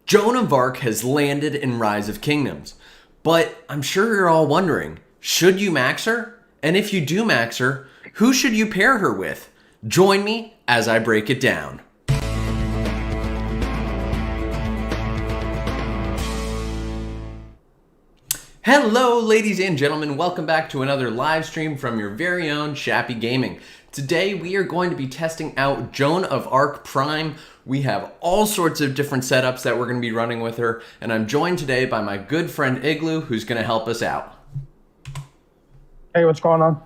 Joan of Arc has landed in Rise of Kingdoms, but I'm sure you're all wondering, should you max her? And if you do max her, who should you pair her with? Join me as I break it down. Hello, ladies and gentlemen. Welcome back to another live stream from your very own Shappy Gaming. Today, we are going to be testing out Joan of Arc Prime. We have all sorts of different setups that we're going to be running with her, and I'm joined today by my good friend Igloo, who's going to help us out. Hey, what's going on?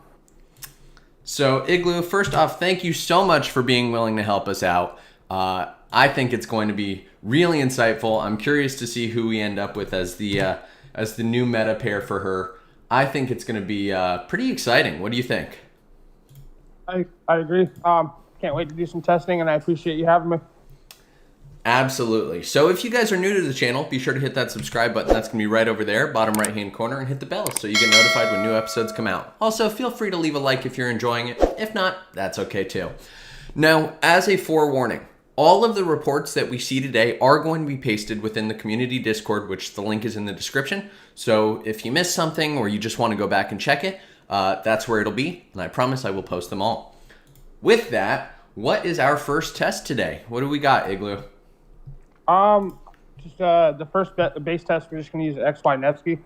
So, Igloo, first off, thank you so much for being willing to help us out. I think it's going to be really insightful. I'm curious to see who we end up with as the new meta pair for her. I think it's going to be pretty exciting. What do you think? I agree. Can't wait to do some testing, and I appreciate you having me. Absolutely. So if you guys are new to the channel, be sure to hit that subscribe button. That's going to be right over there, bottom right-hand corner, and hit the bell so you get notified when new episodes come out. Also, feel free to leave a like if you're enjoying it. If not, that's okay too. Now, as a forewarning, all of the reports that we see today are going to be pasted within the community Discord, which the link is in the description. So if you missed something or you just want to go back and check it, that's where it'll be, and I promise I will post them all. With that, what is our first test today? What do we got, Igloo? Just the first base test, we're just going to use XY Nevsky.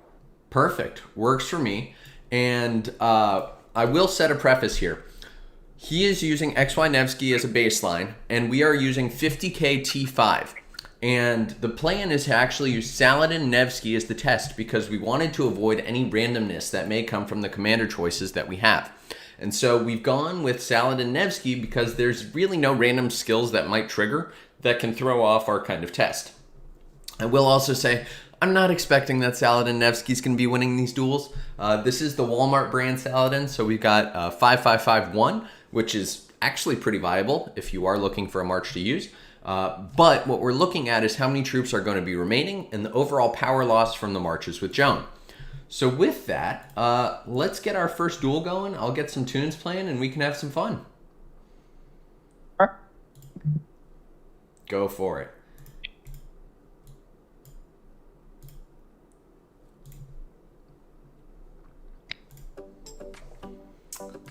Perfect. Works for me. And I will set a preface here. He is using XY Nevsky as a baseline, and we are using 50k T5. And the plan is to actually use Saladin Nevsky as the test because we wanted to avoid any randomness that may come from the commander choices that we have. And so we've gone with Saladin Nevsky because there's really no random skills that might trigger that can throw off our kind of test. I will also say, I'm not expecting that Saladin Nevsky is going to be winning these duels. This is the Walmart brand Saladin, so we've got 5551, which is actually pretty viable if you are looking for a march to use. But what we're looking at is how many troops are going to be remaining and the overall power loss from the marches with Joan. So with that, let's get our first duel going. I'll get some tunes playing and we can have some fun. Go for it.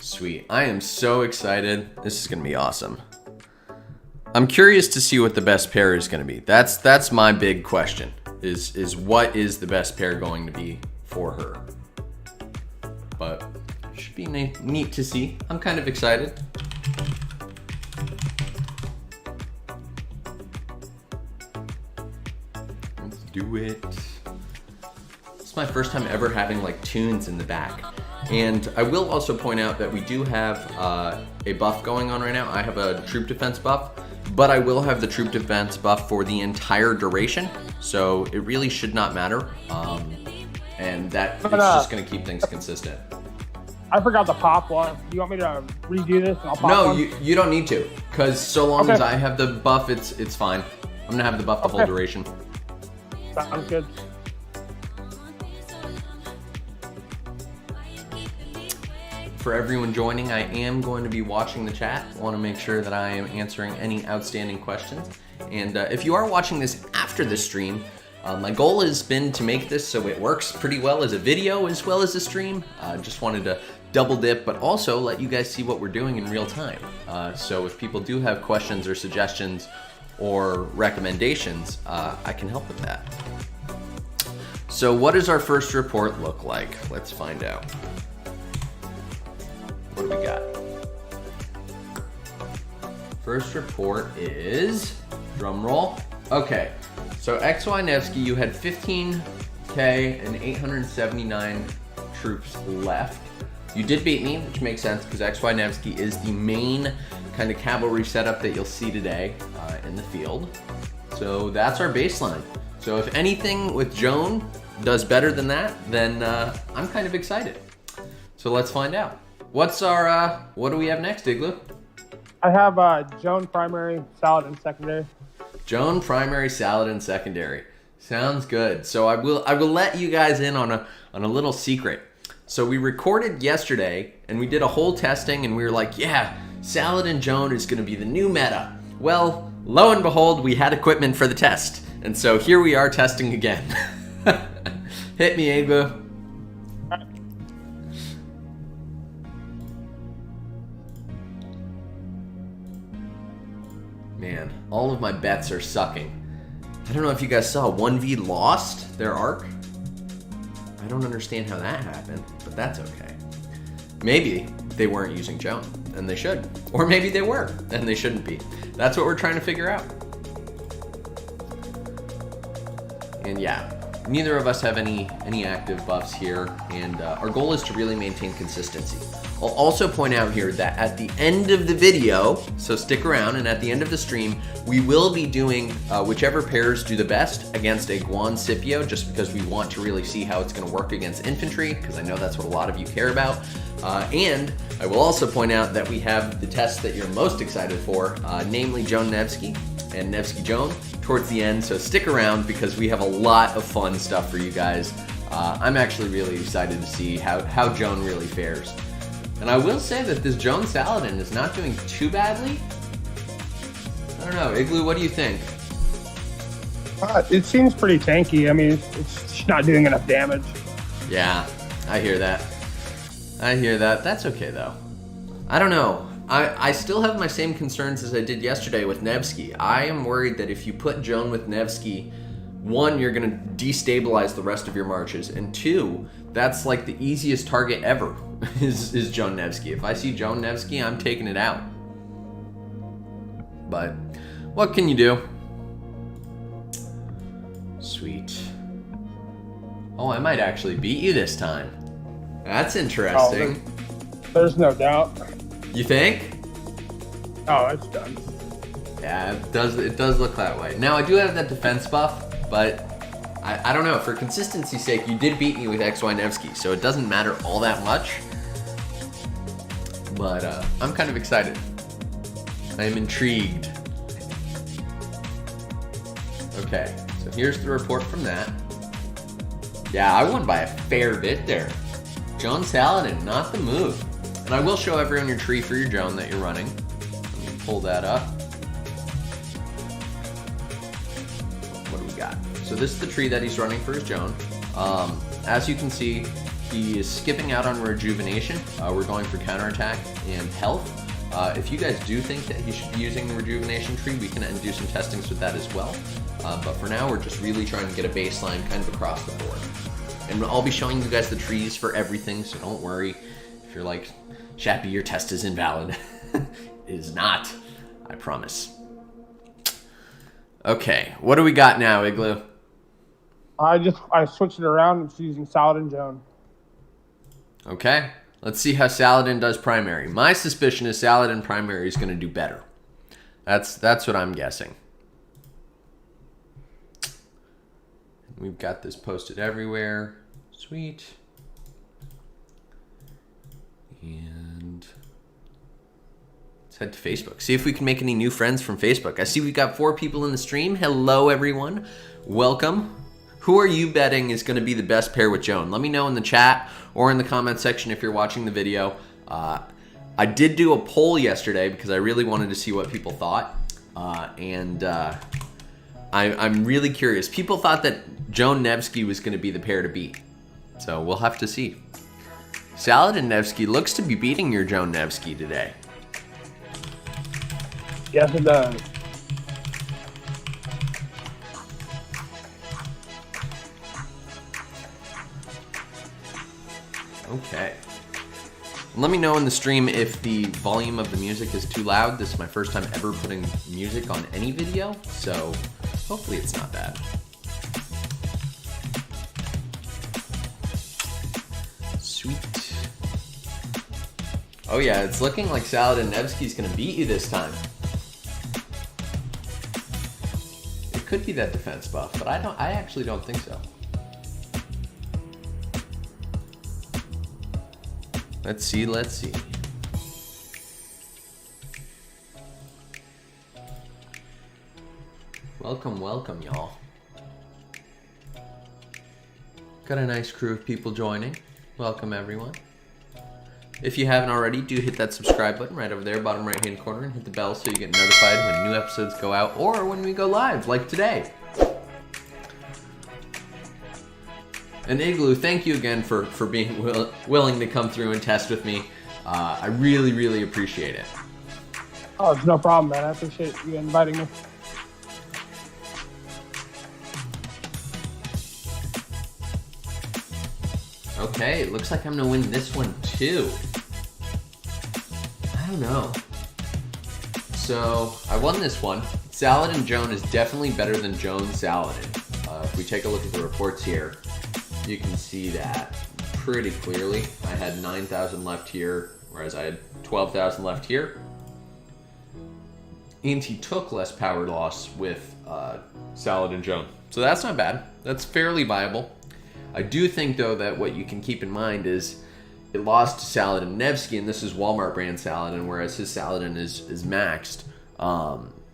Sweet. I am so excited. This is going to be awesome. I'm curious to see what the best pair is going to be. That's my big question. Is what is the best pair going to be for her? But it should be neat to see. I'm kind of excited. Let's do it. It's my first time ever having like tunes in the back. And I will also point out that we do have a buff going on right now. I have a troop defense buff, but I will have the troop defense buff for the entire duration. So it really should not matter. And that it's just going to keep things consistent. I forgot the pop one. Do you want me to redo this and I'll pop No, one? you don't need to. Because so long as I have the buff, it's fine. I'm going to have the buff the whole duration. Sounds good. For everyone joining, I am going to be watching the chat. I want to make sure that I am answering any outstanding questions. And if you are watching this after the stream, my goal has been to make this so it works pretty well as a video as well as a stream. Just wanted to double dip, but also let you guys see what we're doing in real time. So if people do have questions or suggestions or recommendations, I can help with that. So what does our first report look like? Let's find out. What do we got? First report is, drum roll. Okay, so XY Nevsky, you had 15k and 879 troops left. You did beat me, which makes sense because XY Nevsky is the main kind of cavalry setup that you'll see today in the field. So that's our baseline. So if anything with Joan does better than that, then I'm kind of excited. So let's find out. What's our, what do we have next, Igloo? I have Joan primary, Saladin secondary. Joan primary, Saladin secondary. Sounds good. So I will let you guys in on a little secret. So we recorded yesterday and we did a whole testing and we were like, yeah, Saladin Joan is going to be the new meta. Well, lo and behold, we had equipment for the test. And so here we are testing again. Hit me, Igloo. Man, all of my bets are sucking. I don't know if you guys saw 1v lost their arc. I don't understand how that happened, but that's okay. Maybe they weren't using Joan, and they should. Or maybe they were, and they shouldn't be. That's what we're trying to figure out. And yeah, neither of us have any active buffs here, and our goal is to really maintain consistency. I'll also point out here that at the end of the video, so stick around, and at the end of the stream, we will be doing whichever pairs do the best against a Guan Scipio, just because we want to really see how it's going to work against infantry, because I know that's what a lot of you care about. And I will also point out that we have the test that you're most excited for, namely Joan Nevsky and Nevsky Joan, towards the end, so stick around because we have a lot of fun stuff for you guys. I'm actually really excited to see how Joan really fares. And I will say that this Joan Saladin is not doing too badly. I don't know, Igloo, what do you think? It seems pretty tanky. I mean, it's not doing enough damage. Yeah, I hear that. I hear that. That's okay, though. I don't know. I still have my same concerns as I did yesterday with Nevsky. I am worried that if you put Joan with Nevsky, one, you're going to destabilize the rest of your marches, and two, that's like the easiest target ever is Joan Nevsky. If I see Joan Nevsky, I'm taking it out. But what can you do? Sweet. Oh, I might actually beat you this time. That's interesting. Oh, there's no doubt. You think? Oh, it's done. Yeah, it does look that way. Now, I do have that defense buff, but I don't know. For consistency's sake, you did beat me with XY Nevsky, so it doesn't matter all that much. But I'm kind of excited. I am intrigued. Okay, so here's the report from that. Yeah, I won by a fair bit there. Joan Saladin, not the move. And I will show everyone your tree for your Joan that you're running. Let me pull that up. What do we got? So this is the tree that he's running for his Joan. As you can see, he is skipping out on rejuvenation. We're going for counterattack and health. If you guys do think that he should be using the rejuvenation tree, we can do some testings with that as well. But for now, we're just really trying to get a baseline kind of across the board. And I'll be showing you guys the trees for everything, so don't worry. If you're like, Shappy, your test is invalid. It is not, I promise. Okay, what do we got now, Igloo? I switched it around and she's using Saladin Joan. Okay, let's see how Saladin does primary. My suspicion is Saladin primary is going to do better. That's what I'm guessing. We've got this posted everywhere. Sweet. And let's head to Facebook. See if we can make any new friends from Facebook. I see we've got 4 people in the stream. Hello, everyone. Welcome. Who are you betting is going to be the best pair with Joan? Let me know in the chat or in the comment section if you're watching the video. I did do a poll yesterday because I really wanted to see what people thought. I'm really curious. People thought that Joan Nevsky was going to be the pair to beat. So we'll have to see. Saladin Nevsky looks to be beating your Joan Nevsky today. Yes, it does. Okay. Let me know in the stream if the volume of the music is too loud. This is my first time ever putting music on any video, so hopefully it's not bad. Sweet. Oh yeah, it's looking like Saladin Nevsky's gonna beat you this time. It could be that defense buff, but I actually don't think so. Let's see. Welcome, y'all. Got a nice crew of people joining. Welcome, everyone. If you haven't already, do hit that subscribe button right over there, bottom right-hand corner, and hit the bell so you get notified when new episodes go out or when we go live, like today. And Igloo, thank you again for being willing to come through and test with me. I really, really appreciate it. Oh, it's no problem, man. I appreciate you inviting me. Okay, it looks like I'm gonna win this one too. I don't know. So I won this one. Saladin Joan is definitely better than Joan Saladin. If we take a look at the reports here, you can see that pretty clearly. I had 9,000 left here, whereas I had 12,000 left here. And he took less power loss with Saladin Joan. So that's not bad. That's fairly viable. I do think, though, that what you can keep in mind is it lost to Saladin Nevsky, and this is Walmart brand Saladin, whereas his Saladin is maxed.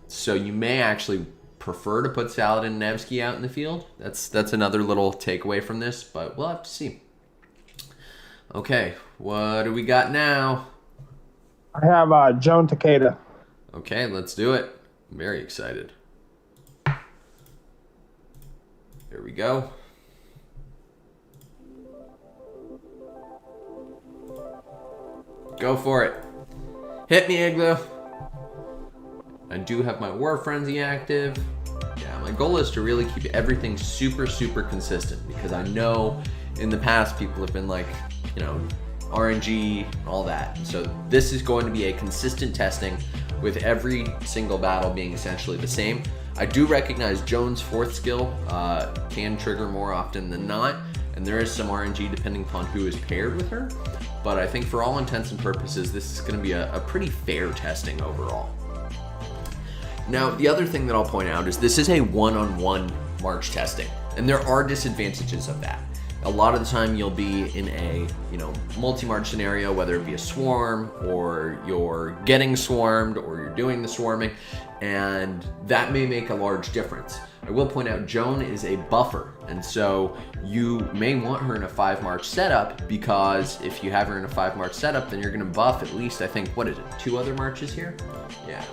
So you may actually prefer to put Saladin Nevsky out in the field. That's another little takeaway from this, but we'll have to see. Okay, what do we got now? I have Joan Takeda. Okay, let's do it. I'm very excited. Here we go. Go for it. Hit me, Igloo. I do have my War Frenzy active. Yeah, my goal is to really keep everything super, super consistent because I know in the past people have been like, you know, RNG, all that. So this is going to be a consistent testing with every single battle being essentially the same. I do recognize Joan's fourth skill can trigger more often than not, and there is some RNG depending upon who is paired with her. But I think for all intents and purposes, this is going to be a pretty fair testing overall. Now, the other thing that I'll point out is this is a one-on-one march testing, and there are disadvantages of that. A lot of the time you'll be in a, multi-march scenario, whether it be a swarm or you're getting swarmed or you're doing the swarming, and that may make a large difference. I will point out Joan is a buffer, and so you may want her in a 5-march setup because if you have her in a 5-march setup, then you're going to buff at least, I think, 2 other marches here? Yeah.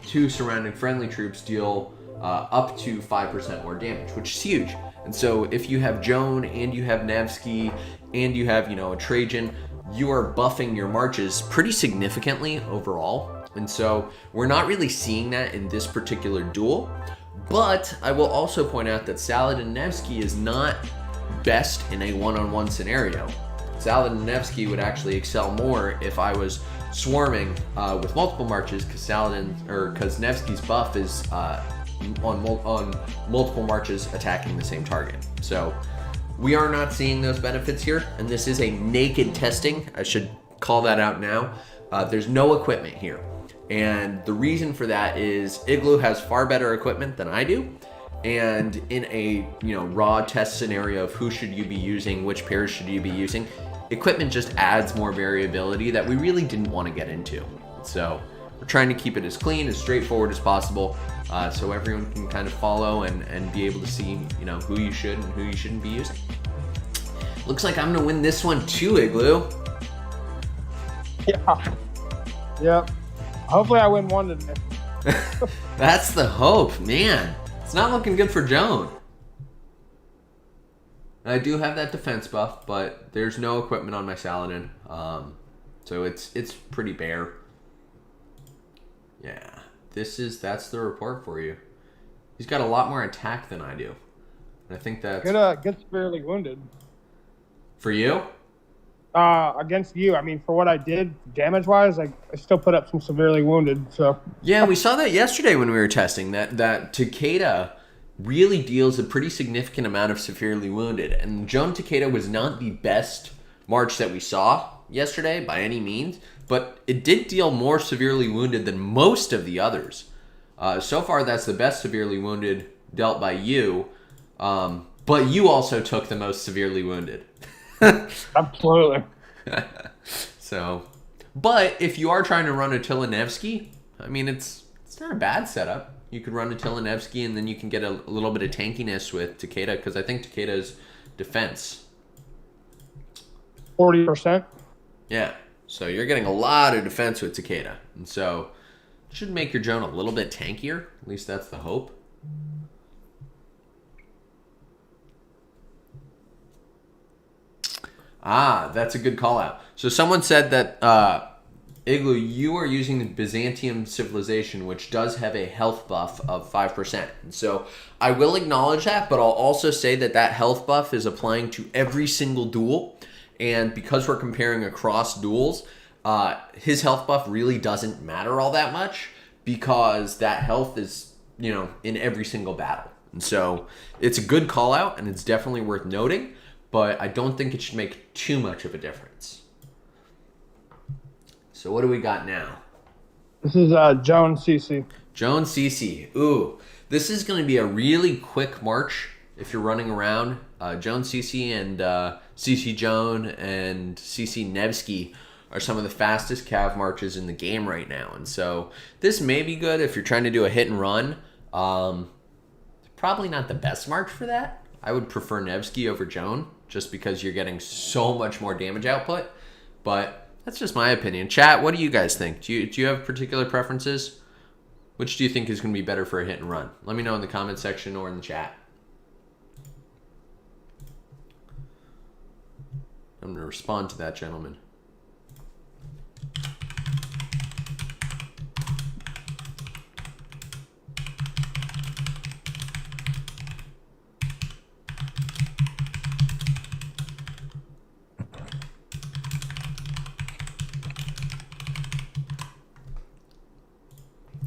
2 surrounding friendly troops deal up to 5% more damage, which is huge. And so if you have Joan and you have Nevsky and you have, a Trajan, you are buffing your marches pretty significantly overall. And so we're not really seeing that in this particular duel. But I will also point out that Saladin Nevsky is not best in a one-on-one scenario. Saladin Nevsky would actually excel more if I was swarming with multiple marches because Nevsky's buff is on multiple marches attacking the same target. So we are not seeing those benefits here, and this is a naked testing. I should call that out now. There's no equipment here, and the reason for that is Igloo has far better equipment than I do, and in a raw test scenario of who should you be using, which pairs should you be using, equipment just adds more variability that we really didn't want to get into. So we're trying to keep it as clean, as straightforward as possible, so everyone can kind of follow and be able to see, who you should and who you shouldn't be using. Looks like I'm gonna win this one too, Igloo. Yeah. Yep. Hopefully I win one today. That's the hope, man. It's not looking good for Joan. I do have that defense buff, but there's no equipment on my Saladin, so it's pretty bare. Yeah, that's the report for you. He's got a lot more attack than I do, and I think that's Get severely wounded. For you? Against you, I mean, for what I did damage-wise, I still put up some severely wounded. So yeah, we saw that yesterday when we were testing that Takeda really deals a pretty significant amount of severely wounded, and Joan Takeda was not the best march that we saw yesterday by any means, but it did deal more severely wounded than most of the others. So far, that's the best severely wounded dealt by you, but you also took the most severely wounded. Absolutely. So, but if you are trying to run Attila Nevsky, I mean, it's not a bad setup. You could run Attila Nevsky, and then you can get a little bit of tankiness with Takeda, because I think Takeda's defense 40%. Yeah, so you're getting a lot of defense with Takeda, and so it should make your Joan a little bit tankier. At least that's the hope. Ah, that's a good call out. So someone said that Igloo, you are using the Byzantium civilization, which does have a health buff of 5%. And so I will acknowledge that, but I'll also say that that health buff is applying to every single duel. And because we're comparing across duels, his health buff really doesn't matter all that much because that health is, in every single battle. And so it's a good call out and it's definitely worth noting, but I don't think it should make too much of a difference. So what do we got now? This is Joan CC. Joan CC. Ooh, this is going to be a really quick march if you're running around. Joan CC and CC Joan and CC Nevsky are some of the fastest cav marches in the game right now. And so this may be good if you're trying to do a hit and run. Probably not the best march for that. I would prefer Nevsky over Joan just because you're getting so much more damage output. But that's just my opinion. Chat, what do you guys think? Do you have particular preferences? Which do you think is going to be better for a hit and run? Let me know in the comment section or in the chat. I'm going to respond to that gentleman.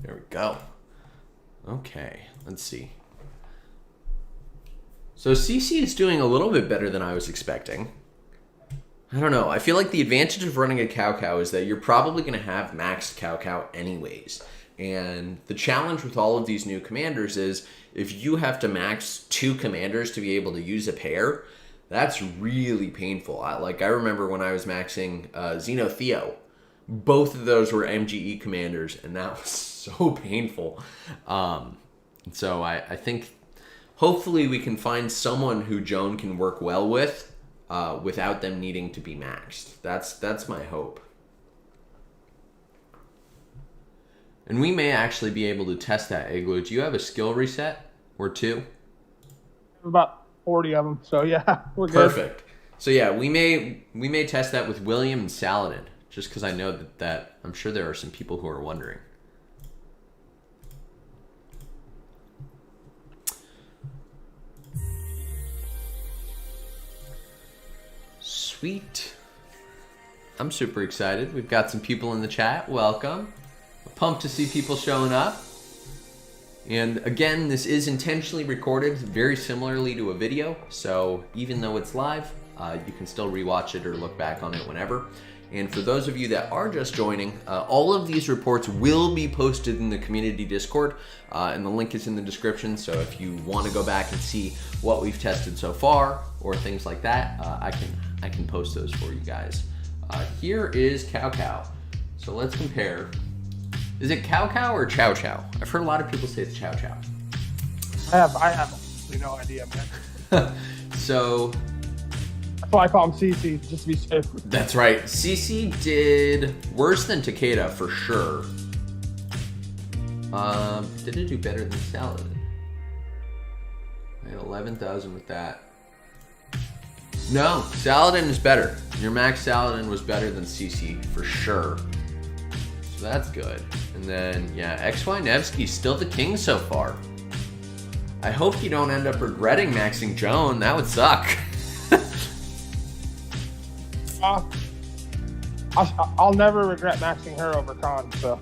There we go. Okay, let's see. So CC is doing a little bit better than I was expecting. I don't know. I feel like the advantage of running a cow is that you're probably going to have maxed cow anyways. And the challenge with all of these new commanders is if you have to max 2 commanders to be able to use a pair, that's really painful. I remember when I was maxing Xeno Theo, both of those were MGE commanders, and that was so painful. So I think hopefully we can find someone who Joan can work well with without them needing to be maxed. That's my hope. And we may actually be able to test that, Igloo. Do you have a skill reset or 2? About 40 of them, so yeah, we're good. Perfect. So yeah, we may test that with William and Saladin, just because I know that I'm sure there are some people who are wondering. Sweet. I'm super excited. We've got some people in the chat. Welcome. Pumped to see people showing up. And again, this is intentionally recorded very similarly to a video. So even though it's live, you can still rewatch it or look back on it whenever. And for those of you that are just joining, all of these reports will be posted in the community Discord, and the link is in the description. So if you want to go back and see what we've tested so far or things like that, I can post those for you guys. Here is cow. So let's compare. Is it cow or chow? I've heard a lot of people say it's chow. I have absolutely no idea, man. So that's why I call him CC, just to be safe. That's right. CC did worse than Takeda for sure. Did it do better than Saladin? I had 11,000 with that. No, Saladin is better. Your max Saladin was better than CC for sure. So that's good. And then, yeah, XY Nevsky's still the king so far. I hope you don't end up regretting maxing Joan. That would suck. I'll never regret maxing her over Khan, so.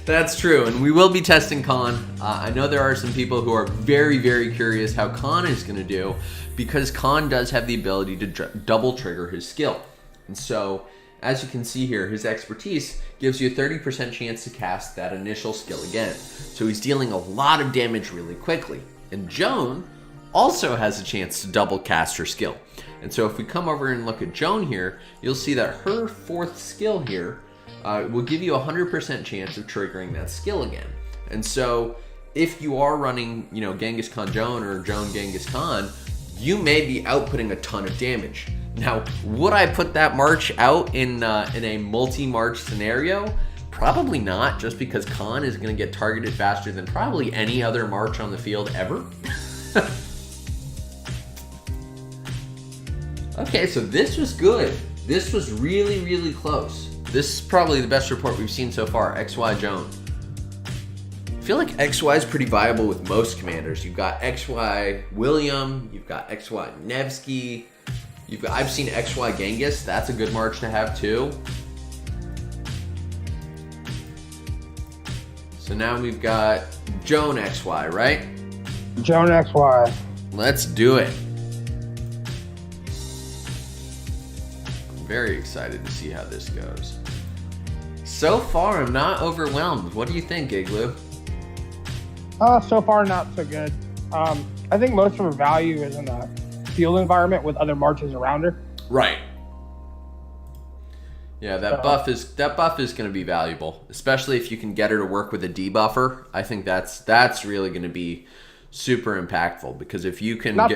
That's true, and we will be testing Khan. I know there are some people who are very, very curious how Khan is going to do, because Khan does have the ability to double trigger his skill. And so, as you can see here, his expertise gives you a 30% chance to cast that initial skill again. So he's dealing a lot of damage really quickly. And Joan also has a chance to double cast her skill. And so if we come over and look at Joan here, you'll see that her 4th skill here will give you a 100% chance of triggering that skill again. And so if you are running, Genghis Khan Joan or Joan Genghis Khan, you may be outputting a ton of damage. Now, would I put that march out in a multi-march scenario? Probably not, just because Khan is going to get targeted faster than probably any other march on the field ever. Okay, so this was good. This was really, really close. This is probably the best report we've seen so far. XY Joan. I feel like XY is pretty viable with most commanders. You've got XY William. You've got XY Nevsky. I've seen XY Genghis. That's a good march to have too. So now we've got Joan XY, right? Joan XY. Let's do it. I'm very excited to see how this goes. So far, I'm not overwhelmed. What do you think, Igloo? So far, not so good. I think most of her value is in the field environment with other marches around her. Right. Yeah, that buff is going to be valuable, especially if you can get her to work with a debuffer. I think that's really going to be super impactful, because if you can not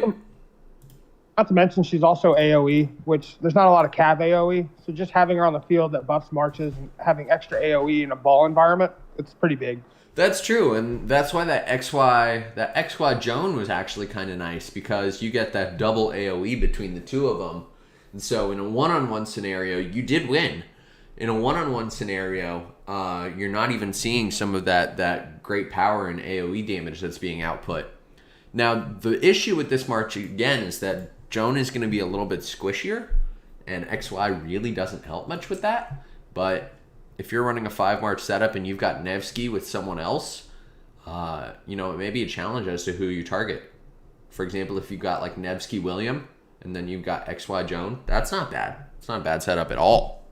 to mention she's also AoE, which there's not a lot of cav AoE. So just having her on the field that buffs marches and having extra AoE in a ball environment, it's pretty big. That's true, and that's why that XY Joan was actually kind of nice, because you get that double AoE between the two of them. And so in a one-on-one scenario, you did win. In a one-on-one scenario, you're not even seeing some of that great power and AoE damage that's being output. Now, the issue with this march, again, is that Joan is going to be a little bit squishier, and XY really doesn't help much with that. But if you're running a 5-march setup and you've got Nevsky with someone else, it may be a challenge as to who you target. For example, if you've got like Nevsky William, and then you've got XY Joan, that's not bad. It's not a bad setup at all.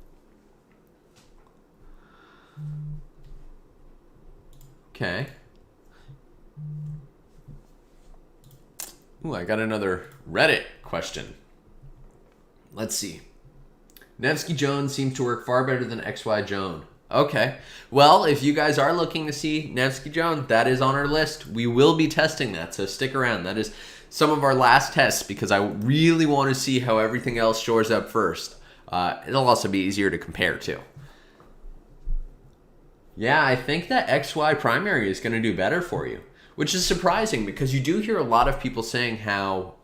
Okay. Ooh, I got another Reddit question. Let's see. Nevsky Joan seems to work far better than XY Joan. Okay. Well, if you guys are looking to see Nevsky Joan, that is on our list. We will be testing that, so stick around. That is some of our last tests, because I really want to see how everything else shores up first. It'll also be easier to compare to. Yeah, I think that XY primary is going to do better for you, which is surprising, because you do hear a lot of people saying how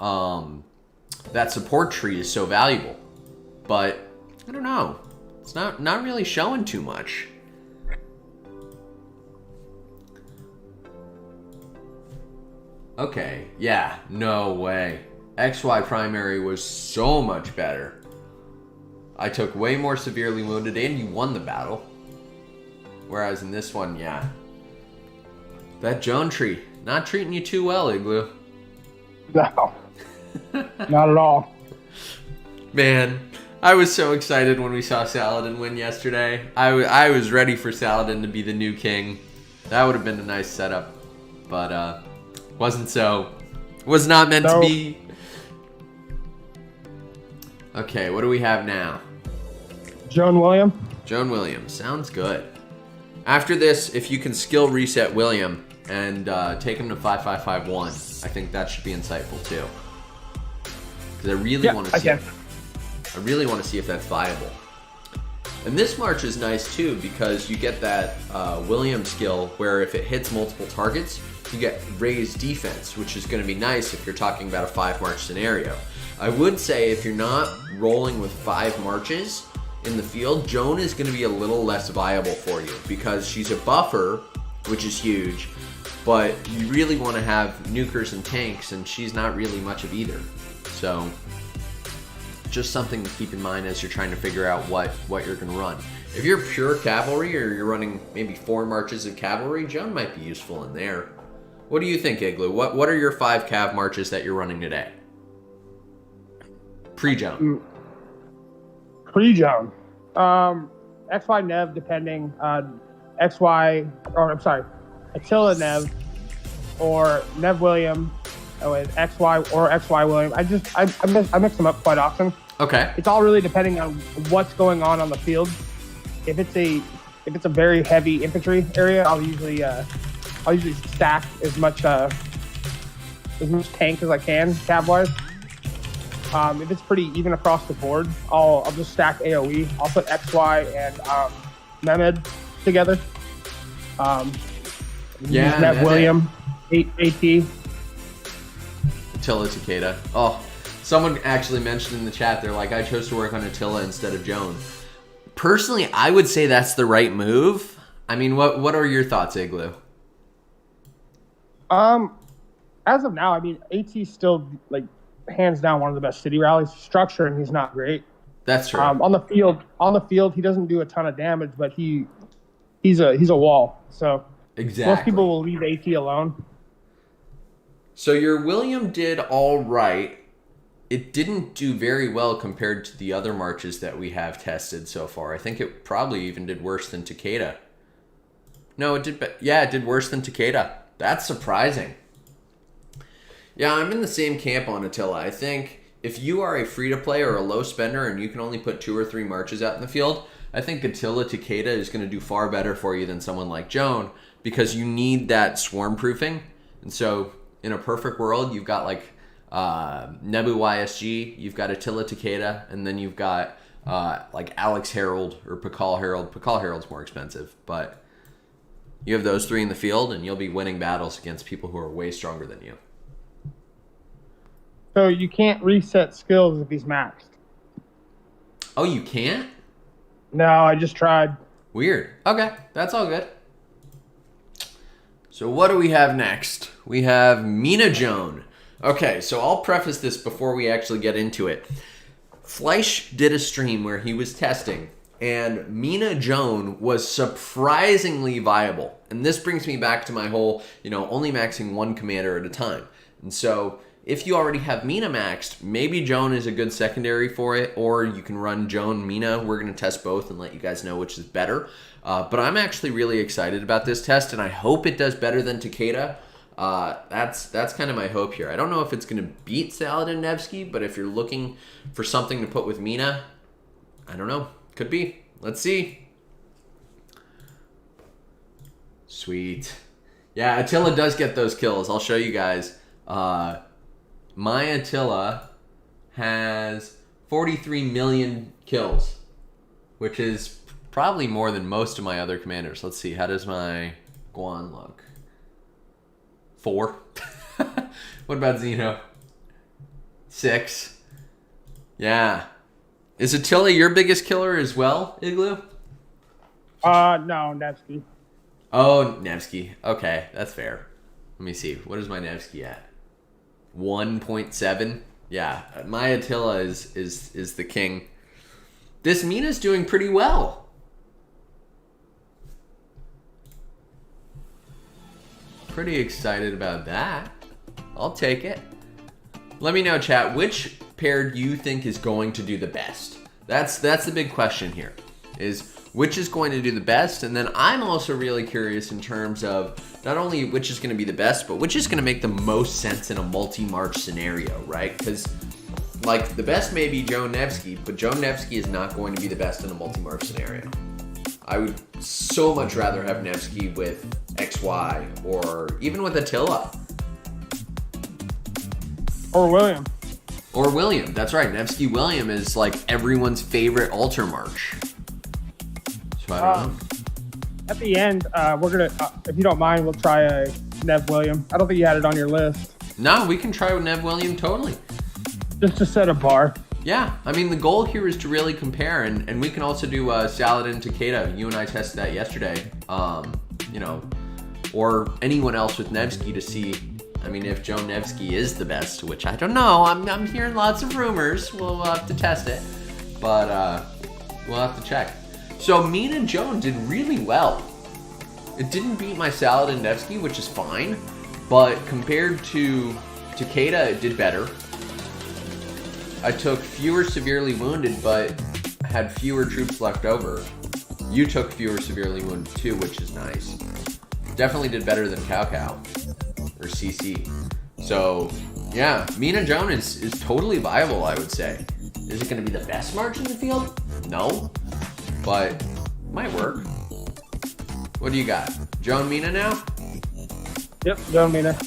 that support tree is so valuable. But I don't know. It's not really showing too much. Okay, yeah, no way. XY primary was so much better. I took way more severely wounded and you won the battle. Whereas in this one, yeah. That Joan tree, not treating you too well, Igloo. No, not at all. Man, I was so excited when we saw Saladin win yesterday. I was ready for Saladin to be the new king. That would have been a nice setup. But, wasn't so. Was not meant to be. Okay, what do we have now? Joan William. Joan Williams. Sounds good. After this, if you can skill reset William and take him to 5551, I think that should be insightful too. Because I really want to see. I really want to see if that's viable. And this march is nice too, because you get that William skill where if it hits multiple targets, you get raised defense, which is going to be nice if you're talking about a 5-march scenario. I would say if you're not rolling with 5 marches in the field, Joan is going to be a little less viable for you, because she's a buffer, which is huge, but you really want to have nukers and tanks, and she's not really much of either. So just something to keep in mind as you're trying to figure out what you're going to run. If you're pure cavalry, or you're running maybe 4 marches of cavalry, Joan might be useful in there. What do you think, Igloo? What are your 5 cav marches that you're running today? Pre-Joan. Pre-Joan. XY Nev, depending. XY, or I'm sorry, Attila Nev, or Nev William, with XY or XY William. I mix them up quite often. Okay. It's all really depending on what's going on the field. If it's a very heavy infantry area, I'll usually stack as much tank as I can, cav-wise. If it's pretty even across the board, I'll just stack AoE. I'll put XY and Mehmed together. Nev William, AT. Attila Takeda. Oh, Someone actually mentioned in the chat, they're like, I chose to work on Attila instead of Joan. Personally, I would say that's the right move. I mean, what are your thoughts, Igloo? As of now, I mean, AT's still like hands down one of the best city rallies. Structure, and he's not great. That's true. On the field, he doesn't do a ton of damage, but he's a wall. So exactly. Most people will leave AT alone. So your William did all right. It didn't do very well compared to the other marches that we have tested so far. I think it probably even did worse than Takeda. No, it did. Yeah, it did worse than Takeda. That's surprising. Yeah, I'm in the same camp on Attila. I think if you are a free-to-play or a low spender and you can only put 2 or 3 marches out in the field, I think Attila Takeda is going to do far better for you than someone like Joan because you need that swarm proofing. And so in a perfect world, you've got like Nebu YSG, you've got Attila Takeda, and then you've got like Alex Herald or Pakal Herald. Pakal Herald's more expensive, but you have those 3 in the field and you'll be winning battles against people who are way stronger than you. So you can't reset skills if he's maxed. Oh, you can't? No, I just tried. Weird. Okay, that's all good. So what do we have next? We have Mina Joan. Okay, so I'll preface this before we actually get into it. Fleisch did a stream where he was testing, and Mina Joan was surprisingly viable. And this brings me back to my whole, only maxing one commander at a time. And so if you already have Mina maxed, maybe Joan is a good secondary for it, or you can run Joan, Mina. We're going to test both and let you guys know which is better. But I'm actually really excited about this test, and I hope it does better than Takeda. That's kind of my hope here. I don't know if it's going to beat Saladin Nevsky, but if you're looking for something to put with Mina, I don't know. Could be. Let's see. Sweet. Yeah, Attila does get those kills. I'll show you guys. My Attila has 43 million kills, which is probably more than most of my other commanders. Let's see. How does my Guan look? 4. What about Zeno? 6. Yeah. Is Attila your biggest killer as well, Igloo? No, Nevsky. Oh, Nevsky. Okay, that's fair. Let me see. What is my Nevsky at? 1.7. Yeah, my Attila is the king. This Mina's doing pretty well. Pretty excited about that. I'll take it. Let me know, chat, which pair do you think is going to do the best? That's the big question here, is which is going to do the best? And then I'm also really curious in terms of not only which is going to be the best, but which is going to make the most sense in a multi-march scenario, right? Because like the best may be Joan Nevsky, but Joan Nevsky is not going to be the best in a multi-march scenario. I would so much rather have Nevsky with XY or even with Attila. Or William. Or William, that's right. Nevsky William is like everyone's favorite altar march. So I don't know. At the end, we're gonna, if you don't mind, we'll try a Nev William. I don't think you had it on your list. No, we can try with Nev William totally. Just to set a bar. Yeah, I mean the goal here is to really compare, and we can also do Saladin Takeda. You and I tested that yesterday. Or anyone else with Nevsky to see. I mean, if Joan Nevsky is the best, which I don't know. I'm hearing lots of rumors. We'll have to test it, but we'll have to check. So Mina and Joan did really well. It didn't beat my Saladin Nevsky, which is fine, but compared to Takeda, it did better. I took fewer severely wounded, but had fewer troops left over. You took fewer severely wounded too, which is nice. Definitely did better than Cao Cao or CC. So yeah, Mina Joan is totally viable, I would say. Is it going to be the best march in the field? No, but might work. What do you got? Joan Mina now? Yep, Joan Mina.